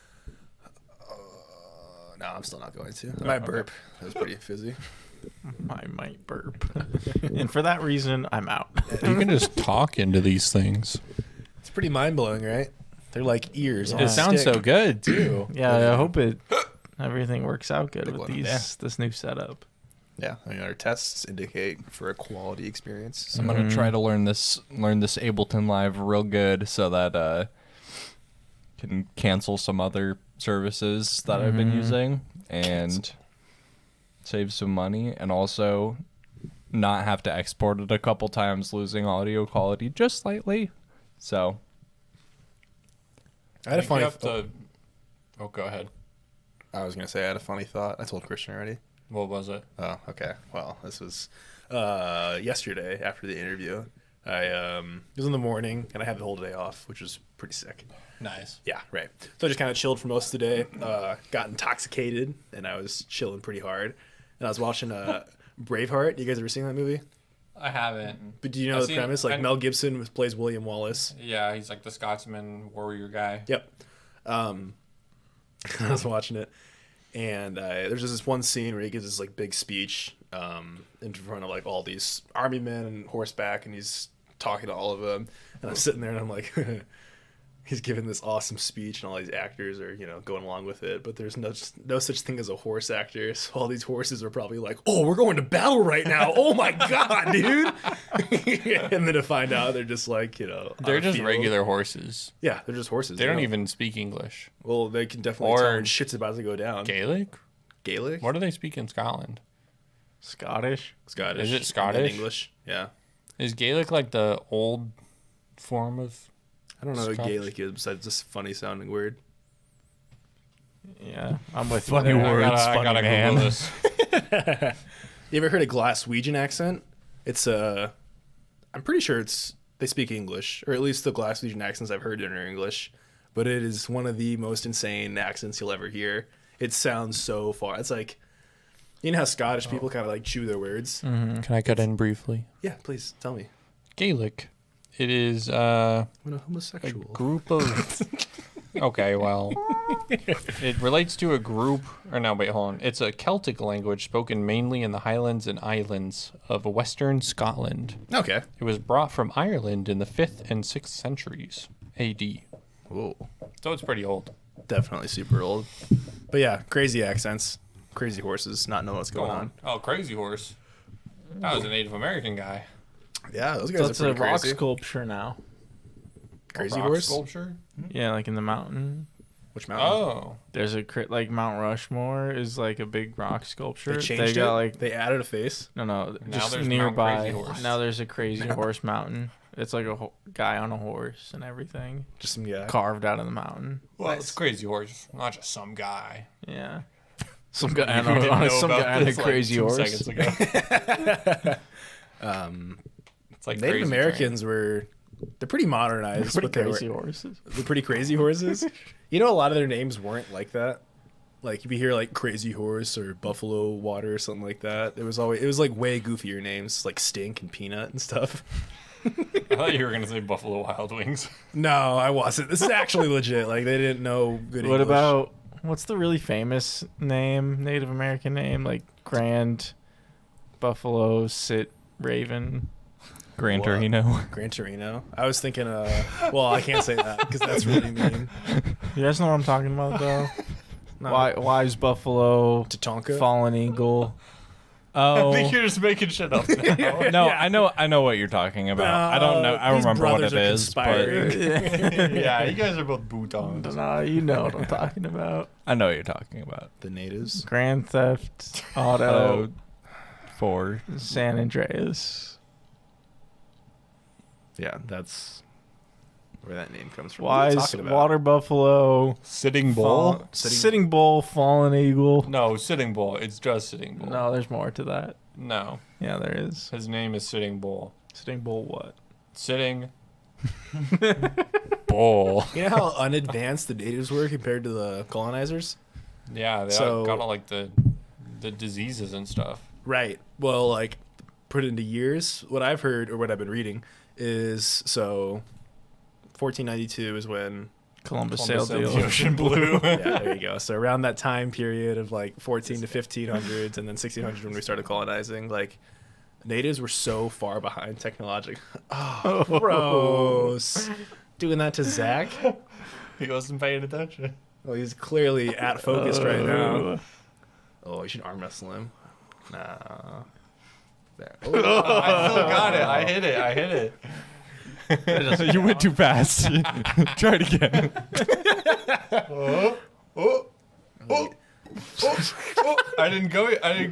I'm still not going to. I might burp. That was pretty fizzy. I might burp. And for that reason, I'm out. You can just talk into these things. It's pretty mind blowing, right? They're like ears. on Yeah. a It sounds stick. so good too. Yeah, I hope everything works out good Big with one. this new setup. Yeah, I mean our tests indicate for a quality experience. I'm gonna try to learn this Ableton Live real good so that can cancel some other services that I've been using and save some money, and also not have to export it a couple times, losing audio quality just slightly. So I had a You funny. have to. Oh, go ahead. I was gonna say I had a funny thought. I told Christian already. What was it? Oh, okay. Well, this was yesterday after the interview. It was in the morning, and I had the whole day off, which was pretty sick. Nice. Yeah, right. So I just kind of chilled for most of the day. Got intoxicated, and I was chilling pretty hard. And I was watching Braveheart. You guys ever seen that movie? I haven't. But do you know I've the seen- premise? Like I- Mel Gibson plays William Wallace. Yeah, he's like the Scotsman warrior guy. Yep. I was watching it, and there's just this one scene where he gives this like big speech in front of like all these army men and horseback, and he's talking to all of them. And I'm sitting there, and I'm like, he's giving this awesome speech, and all these actors are, going along with it. But there's no such thing as a horse actor. So all these horses are probably like, "Oh, we're going to battle right now! Oh my god, dude!" And then to find out, they're just like, They're just regular horses. Yeah, they're just horses. They don't even speak English. Well, they can definitely Or tell when shit's about to go down. Gaelic? Gaelic? What do they speak in Scotland? Scottish. Scottish. Is it and then Scottish? English. Yeah. Is Gaelic like the old form of? I don't know what Scottish. Gaelic is besides this funny sounding word. Yeah, I'm with Funny you. word. there. Words, funny man. Google this. You ever heard a Glaswegian accent? It's I'm pretty sure they speak English, or at least the Glaswegian accents I've heard are English, but it is one of the most insane accents you'll ever hear. It sounds so far. It's like, you know how Scottish people kind of like chew their words? Can I cut in briefly? Yeah, please tell me. Gaelic. It is I'm a a homosexual. group of. Okay, well, it relates to a group. Or no, wait, hold on. It's a Celtic language spoken mainly in the Highlands and Islands of Western Scotland. Okay. It was brought from Ireland in the 5th and 6th centuries A.D. Whoa. So it's pretty old. Definitely super old. But yeah, crazy accents, crazy horses, not knowing what's Go going on. on. Oh, Crazy Horse. That was a Native American guy. Yeah, those So guys it's are a pretty rock crazy. sculpture now. Crazy Rock horse? sculpture? Yeah, like in the mountain. Which mountain? Oh. There's like Mount Rushmore is like a big rock sculpture. They changed got it? like They added a face? no, just there's Mount nearby. Crazy Horse. Now there's a Crazy Horse Mountain. It's like a guy on a horse and everything Just some guy. carved out of the mountain. Well, it's Crazy Horse, not just some guy. Yeah. Some guy You didn't know some about guy on a this, like, crazy 2 horse. seconds ago. It's like Native Crazy Americans they're pretty modernized, Pretty but they crazy were horses. they're pretty crazy horses. You know, a lot of their names weren't like that. Like if you hear like Crazy Horse or Buffalo Water or something like that, it was like way goofier names like Stink and Peanut and stuff. Train. I thought you were gonna say Buffalo Wild Wings. No, I wasn't. This is actually legit. Like they didn't know good What English. about what's the really famous Native American name? Like Grand Buffalo Sit Raven. Gran What? Torino. Gran Torino? I was thinking well, I can't say that because that's really mean. You guys know what I'm talking about though? No. Wise Buffalo, Tatanka? Fallen Eagle. I Oh think you're just making shit up now. no, I know what you're talking about. I don't know. I These remember what brothers it are is, but conspiring. Yeah, you guys are both boutons. No, you know what I'm talking about. I know what you're talking about. The natives. Grand Theft Auto 4. San Andreas. Yeah, that's where that name comes from. What are you Wise talking about? Water Buffalo. Sitting Bull? Sitting Bull, Fallen Eagle. No, Sitting Bull. It's just Sitting Bull. No, there's more to that. No. Yeah, there is. His name is Sitting Bull. Sitting Bull what? Sitting Bull. You know how unadvanced the natives were compared to the colonizers? Yeah, they So- got all like the diseases and stuff. Right. Well, like, put it into years, what I've heard or what I've been reading is 1492 is when Columbus Columbus sailed sailed the the ocean. ocean blue. yeah, there you go. So around that time period of like 14 to 1500s and then 1600 when we started colonizing, like natives were so far behind technology. Oh, gross. Doing that to Zach? He wasn't paying attention. Well, he's clearly at focus right now. Oh, you should arm wrestle him. Nah. There. Oh, I still got it. I hit it. You went too fast. Try it again. I didn't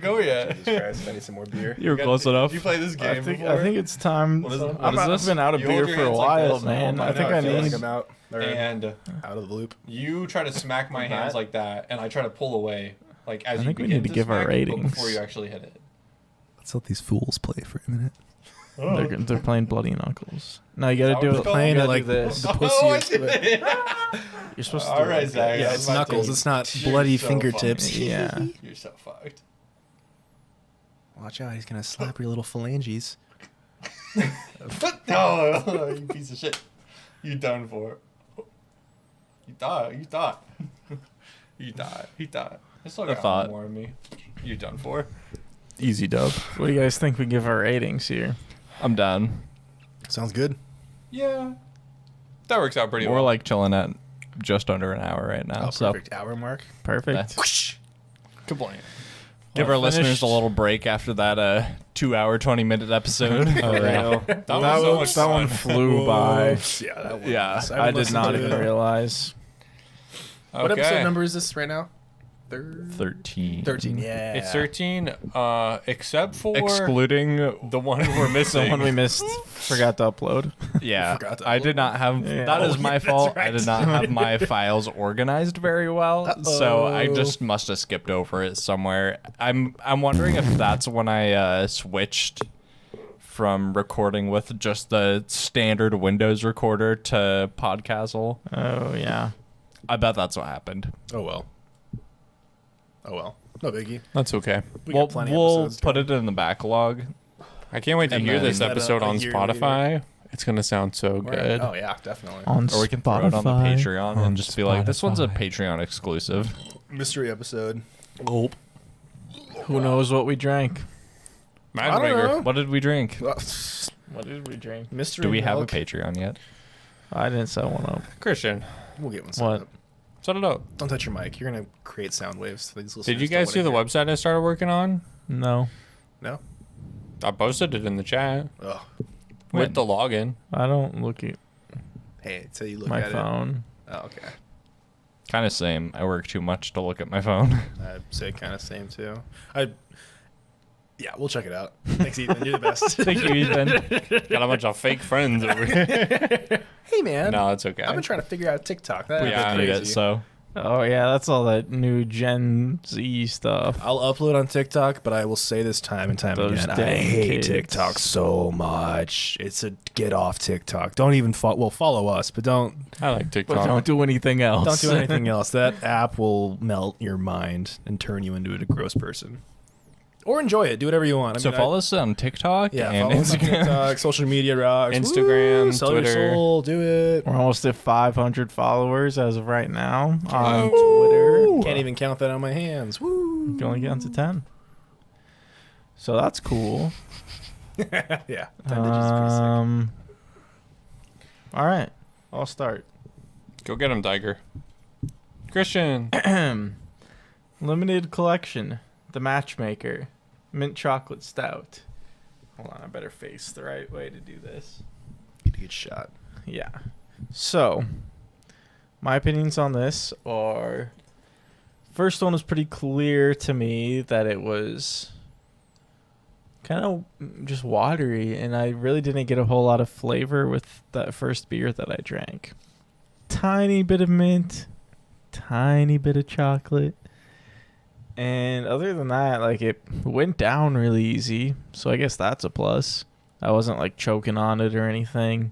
go yet. Jesus Christ, I need some more beer. You were close enough. Did you play this game I think before? it's time. What is it? I've been out of You beer hold your for a hands like while, this, man. I I think know, I I feel need. like I'm out. And Out of the loop. you try to smack my hands like that, and I try to pull away, like as I you think we begin need to give our smack, but ratings. before you actually hit it. Let's let these fools play for a minute. They're playing Bloody Knuckles. No, you gotta that do what it. it's called? Playing You it gotta like do this. the Oh, pussy. I did it. You're supposed to. All do right, it. Zach. Yeah, that's it's my knuckles. team. It's not You're bloody so fingertips. fucked. Yeah. You're so fucked. Watch out, he's gonna slap your little phalanges. No, you piece of shit. You done for. You thought. You thought. I still got thought. one more of me. You done for. Easy dub. What do you guys think we give our ratings here? I'm done. Sounds good. Yeah. That works out pretty We're well. like chilling at just under an hour right now. Oh, so perfect hour mark. Perfect. Good point. give Well, our listeners finished. a little break after that 2 hour, 20-minute episode. Oh, yeah. That was so much That one fun. flew by. Yeah, that one. Yeah, was- I haven't did listened not to even it. realize. What Okay. episode number is this right now? 13. 13. Yeah. It's 13, except for Excluding, the one we're missing. The one we missed, forgot to upload. yeah, forgot to I upload did not have, Yeah. that is Oh, my yeah, fault. that's I did right. not have my files organized very well, so I just must have skipped over it somewhere. I'm wondering if that's when I switched from recording with just the standard Windows recorder to Podcastle. Oh, yeah. I bet that's what happened. Oh well. No biggie. That's okay. We We'll got plenty of episodes to put go. it in the backlog. I can't wait to And hear then- this Is that episode a on year Spotify. It's going to sound so good. Oh yeah, definitely. On Or we can throw it on the Patreon and just be like, this one's a Spotify. Patreon exclusive. Mystery episode. Who knows what we drank? I don't Matchmaker. know. What did we drink? What did we drink? Mystery. Do we have a milk. Patreon yet? I didn't set one up. Christian, We'll get one set What? up. set it up. Don't touch your mic. You're gonna create sound waves. So these Did listeners you don't guys see wanna the hear. website I started working on? No, No. I posted it in the chat Oh. with the login. I don't look at Hey, so you look my at phone. it. Oh, okay. Kind of same. I work too much to look at my phone. I'd say kind of same too. Yeah, we'll check it out. Thanks, Ethan. You're the best. Thank you, Ethan. Got a bunch of fake friends over here. Hey, man. No, it's okay. I've been trying to figure out TikTok. That Yeah, is Need crazy. it, so Oh yeah, that's all that new Gen Z stuff. I'll upload on TikTok, but I will say this time and time Those again, I dang hate kids. TikTok so much. It's a get off TikTok. Don't even follow us, but don't I like But TikTok. don't do anything else. don't do anything else. That app will melt your mind and turn you into a gross person. Or enjoy it. Do whatever you want. I so mean, follow us on TikTok Yeah, and follow us on Instagram. TikTok, social media rocks. Instagram, Woo, sell Twitter. your soul. Do it. We're almost at 500 followers as of right now on Twitter. Can't even count that on my hands. Woo. You can only get down to 10. So that's cool. Yeah. 10 digits is pretty sick. All right, I'll start. Go get him, Diger. Christian. Limited collection, The Matchmaker, mint chocolate stout. Hold on, I better face the right way to do this. Good shot. Yeah. So, my opinions on this are, first one was pretty clear to me that it was kind of just watery, and I really didn't get a whole lot of flavor with that first beer that I drank. Tiny bit of mint, tiny bit of chocolate. And other than that, like, it went down really easy, so I guess that's a plus. I wasn't like choking on it or anything.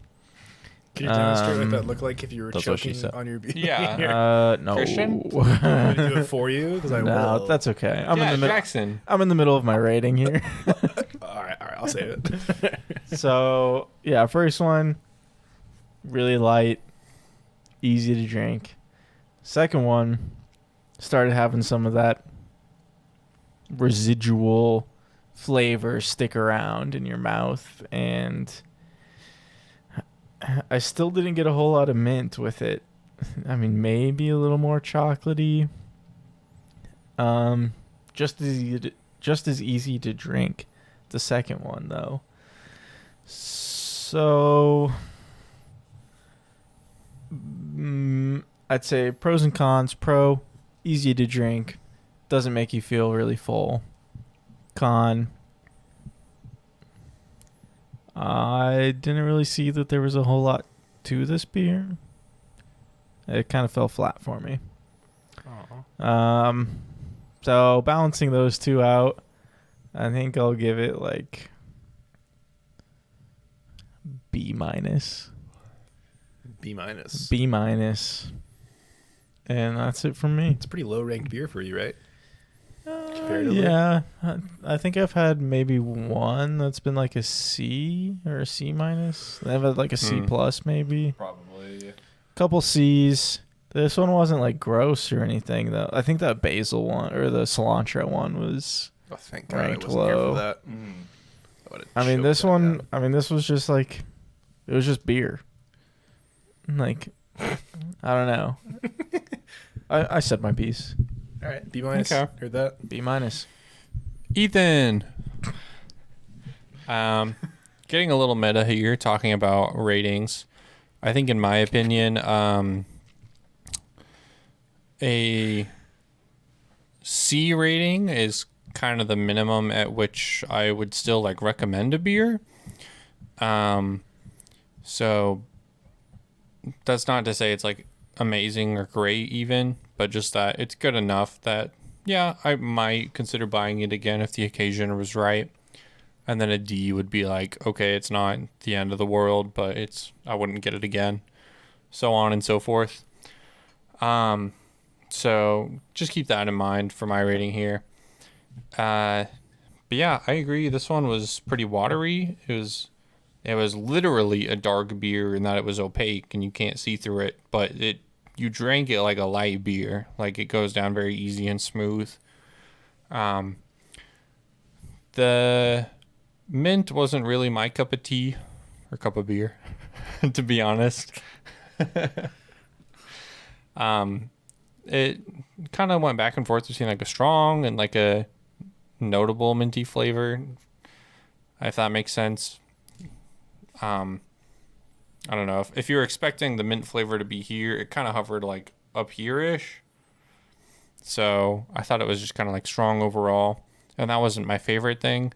Can you demonstrate what Um, that looked like if you were that's what she choking said. on your beer? Yeah. No. Christian? I'm gonna do it for you because I No, will. that's okay. I'm yeah, in the middle. Jackson. I'm in the middle of my rating here. all right. I'll save it. So yeah, first one, really light, easy to drink. Second one, started having some of that residual flavor stick around in your mouth, and I still didn't get a whole lot of mint with it. I mean, maybe a little more chocolatey. Just as easy to drink. The second one though. So I'd say pros and cons. Pro, easy to drink, doesn't make you feel really full. Con, I didn't really see that there was a whole lot to this beer. It kind of fell flat for me. So balancing those two out, I think I'll give it like B minus. B minus. B minus. And that's it from me. It's a pretty low ranked beer for you, right? Comparatively? Yeah, I think I've had maybe one that's been like a C or a C minus. I've had like a C plus maybe. Probably. Couple C's. This one wasn't like gross or anything though. I think that basil one or the cilantro one was. Oh, thank God Ranked I wasn't here low. for that. Mm. I would've I mean, choked this that one. down. I mean, this was just like, it was just beer. Like, I don't know. I said my piece. All right, B minus. Okay. Heard that? B minus. Ethan. Getting a little meta here, talking about ratings. I think, in my opinion, a C rating is kind of the minimum at which I would still like recommend a beer. So that's not to say it's like amazing or great even, but just that it's good enough that, yeah, I might consider buying it again if the occasion was right. And then a D would be like, okay, it's not the end of the world, but I wouldn't get it again. So on and so forth. So just keep that in mind for my rating here. But yeah, I agree. This one was pretty watery. It was literally a dark beer in that it was opaque and you can't see through it, but you drank it like a light beer. Like, it goes down very easy and smooth. The mint wasn't really my cup of tea or cup of beer, to be honest. It kind of went back and forth between like a strong and like a notable minty flavor, if that makes sense. I don't know if you're expecting the mint flavor to be here, it kind of hovered like up here-ish. So I thought it was just kind of like strong overall, and that wasn't my favorite thing.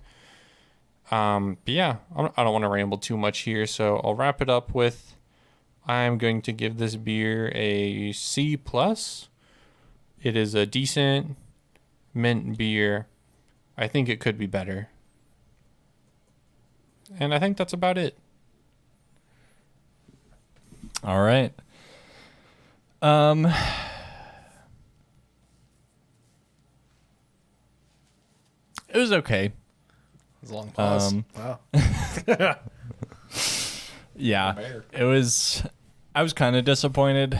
But yeah, I don't want to ramble too much here, so I'll wrap it up with, I'm going to give this beer a C+. It is a decent mint beer. I think it could be better. And I think that's about it. All right. It was okay. It was a long pause. Wow. Yeah, it was. I was kind of disappointed.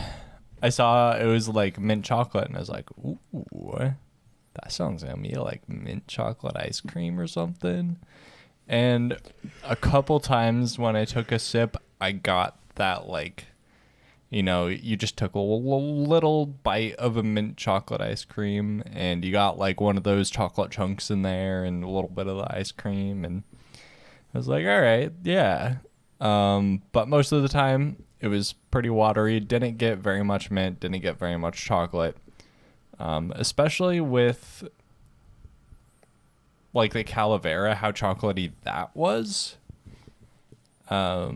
I saw it was like mint chocolate, and I was like, "Ooh, that sounds yummy, like mint chocolate ice cream or something." And a couple times when I took a sip, I got that, like, you know, you just took a little bite of a mint chocolate ice cream, and you got like one of those chocolate chunks in there, and a little bit of the ice cream, and I was like, "All right, yeah." But most of the time it was pretty watery. Didn't get very much mint, didn't get very much chocolate. Especially with like the Calavera, how chocolatey that was. I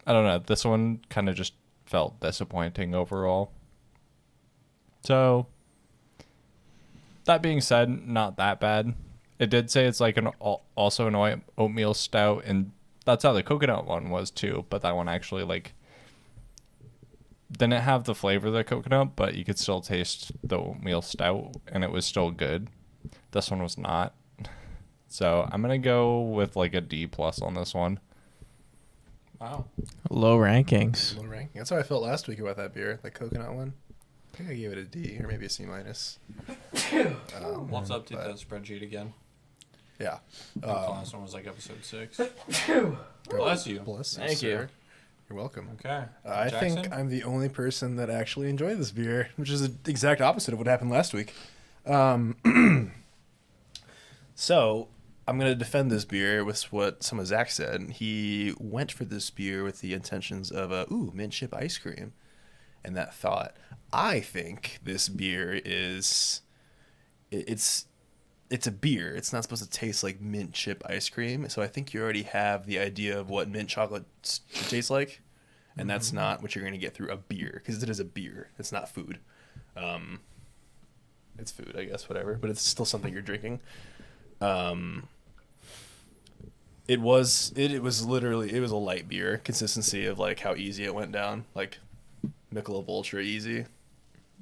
don't know. This one kind of just felt disappointing overall. So that being said, not that bad. It did say it's like also an oatmeal stout, and that's how the coconut one was too, but that one actually like didn't have the flavor of the coconut, but you could still taste the oatmeal stout and it was still good. This one was not. So I'm gonna go with like a D+ on this one. Wow. Low rankings. Low ranking. That's how I felt last week about that beer, the coconut one. I think I gave it a D or maybe a C-. We'll have to update that spreadsheet again. Yeah. The last one was like episode 6. Bless you. Bless Thank sir. you. You're welcome. Okay. I Jackson? think I'm the only person that actually enjoyed this beer, which is the exact opposite of what happened last week. So I'm going to defend this beer with what some of Zach said. He went for this beer with the intentions of, mint chip ice cream and that thought. I think this beer is, it's a beer. It's not supposed to taste like mint chip ice cream. So I think you already have the idea of what mint chocolate should taste like. And that's not what you're going to get through a beer, because it is a beer. It's not food. It's food, I guess, whatever. But it's still something you're drinking. It was literally, it was a light beer. Consistency of like how easy it went down. Like Michelob Ultra easy.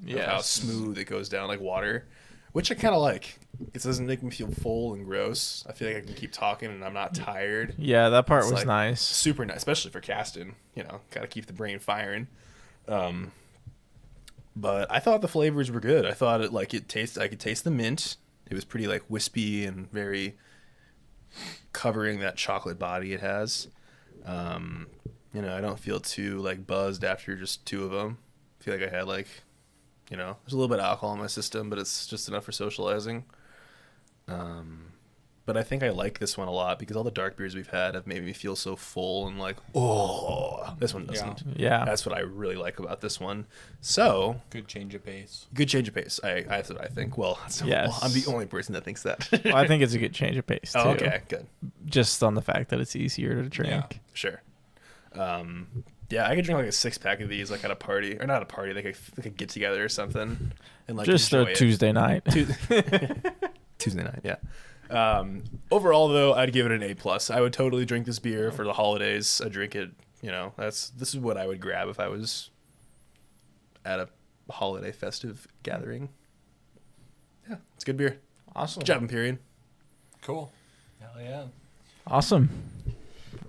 Yeah. How smooth it goes down like water. Which I kind of like. It doesn't make me feel full and gross. I feel like I can keep talking and I'm not tired. Yeah, that part It's was like nice. Super nice, especially for casting. You know, got to keep the brain firing. But I thought the flavors were good. I thought I could taste the mint. It was pretty like wispy and very covering that chocolate body it has. You know, I don't feel too like buzzed after just 2 of them. I feel like I had like, you know, there's a little bit of alcohol in my system, but it's just enough for socializing. But I think I like this one a lot because all the dark beers we've had have made me feel so full and like, oh, this one doesn't. Yeah. That's what I really like about this one. So Good change of pace. good change of pace. That's what I think. Well, Yes. I'm the only person that thinks that. Well, I think it's a good change of pace too. Oh, okay, good, Just on the fact that it's easier to drink. Yeah. sure. Yeah, I could drink like a 6-pack of these like at a party, or not a party, like a get together or something, and like Just enjoy a it. Tuesday night. Tuesday night, yeah. Overall, though, I'd give it an A+. I would totally drink this beer for the holidays. I drink it, you know. This is what I would grab if I was at a holiday festive gathering. Yeah, it's good beer. Awesome. Good job, Empyrean. Cool. Hell yeah. Awesome.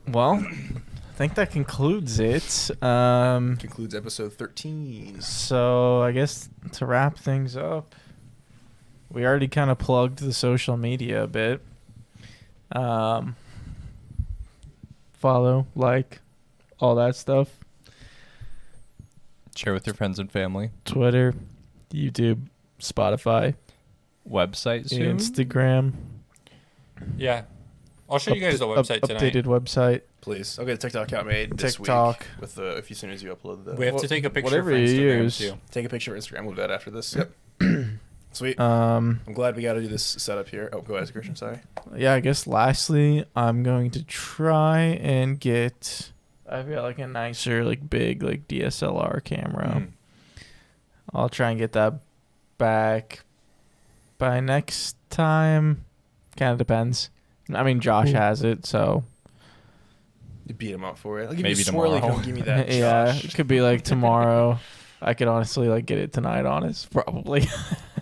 Well, I think that concludes it. Concludes episode 13. So I guess to wrap things up, we already kind of plugged the social media a bit. Follow, like, all that stuff. Share with your friends and family. Twitter, YouTube, Spotify, Website soon. Instagram. Yeah. I'll show you guys the website tonight. Updated website. Please. I'll get a TikTok account made this TikTok. week with the, as soon as you upload the... We have to take a picture Whatever for you Instagram use. too. Take a picture of Instagram. We'll do that after this. Yep. Sweet. Um, I'm glad we got to do this setup here. Oh, go ahead, Christian. Sorry. yeah, I guess lastly, I'm going to try and get, I've got like a nicer, like big, like DSLR camera. I'll try and get that back by next time. Kind of depends. I mean, Josh has it, so You beat him up for it. I'll give Maybe you a swirly. tomorrow. Don't give me that. yeah, Josh. it could be like tomorrow. I could honestly like get it tonight. Honest, probably.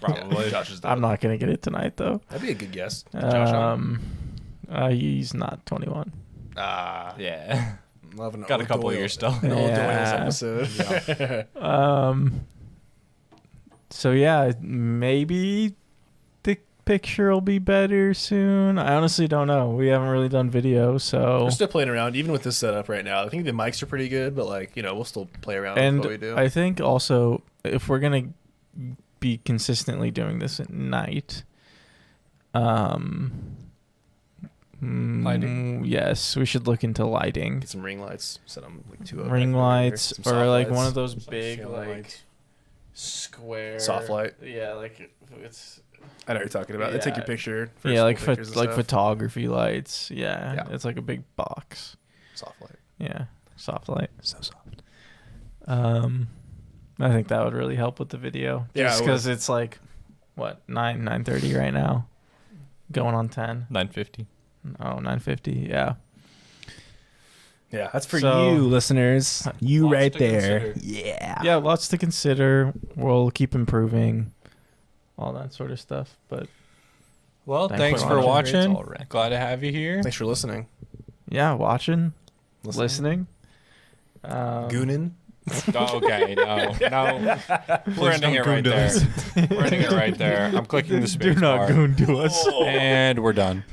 Probably. Josh is I'm not gonna get it tonight though. That'd be a good guess. Josh on. He's not 21. Yeah. Loving Got a couple years still. An old Yeah. Doyle's episode. So yeah, maybe the picture will be better soon. I honestly don't know. We haven't really done video, so We're still playing around, even with this setup right now. I think the mics are pretty good, but like, you know, we'll still play around and with what we do. I think also if we're gonna be consistently doing this at night, Lighting? Yes, we should look into lighting. Get some ring lights. Set them like 2 up. Ring back over here. lights Some or soft like lights. one of those Some big ceiling like lights. square Soft light. Yeah, like it's I know what you're talking about. They take your Yeah. picture. yeah, school like pictures and like stuff. photography lights. Yeah, Yeah. it's like a big box. Soft light. Yeah, soft light. So soft. I think that would really help with the video. Yeah, Just it because it's like what 9:30 right now, going on 10. 950. Oh, 9:50. Yeah. Yeah, that's for So- you, listeners. You Lots right to there. consider. Yeah. Yeah, lots to consider. We'll keep improving, all that sort of stuff. But Well, Thanks thanks for for watching. watching. It's all right. Glad to have you here. Thanks for listening. yeah, watching, listening. Goonin. Oh, okay, no. We're ending it right there. We're ending it right there. I'm clicking the space Do not bar. goon to us. And we're done.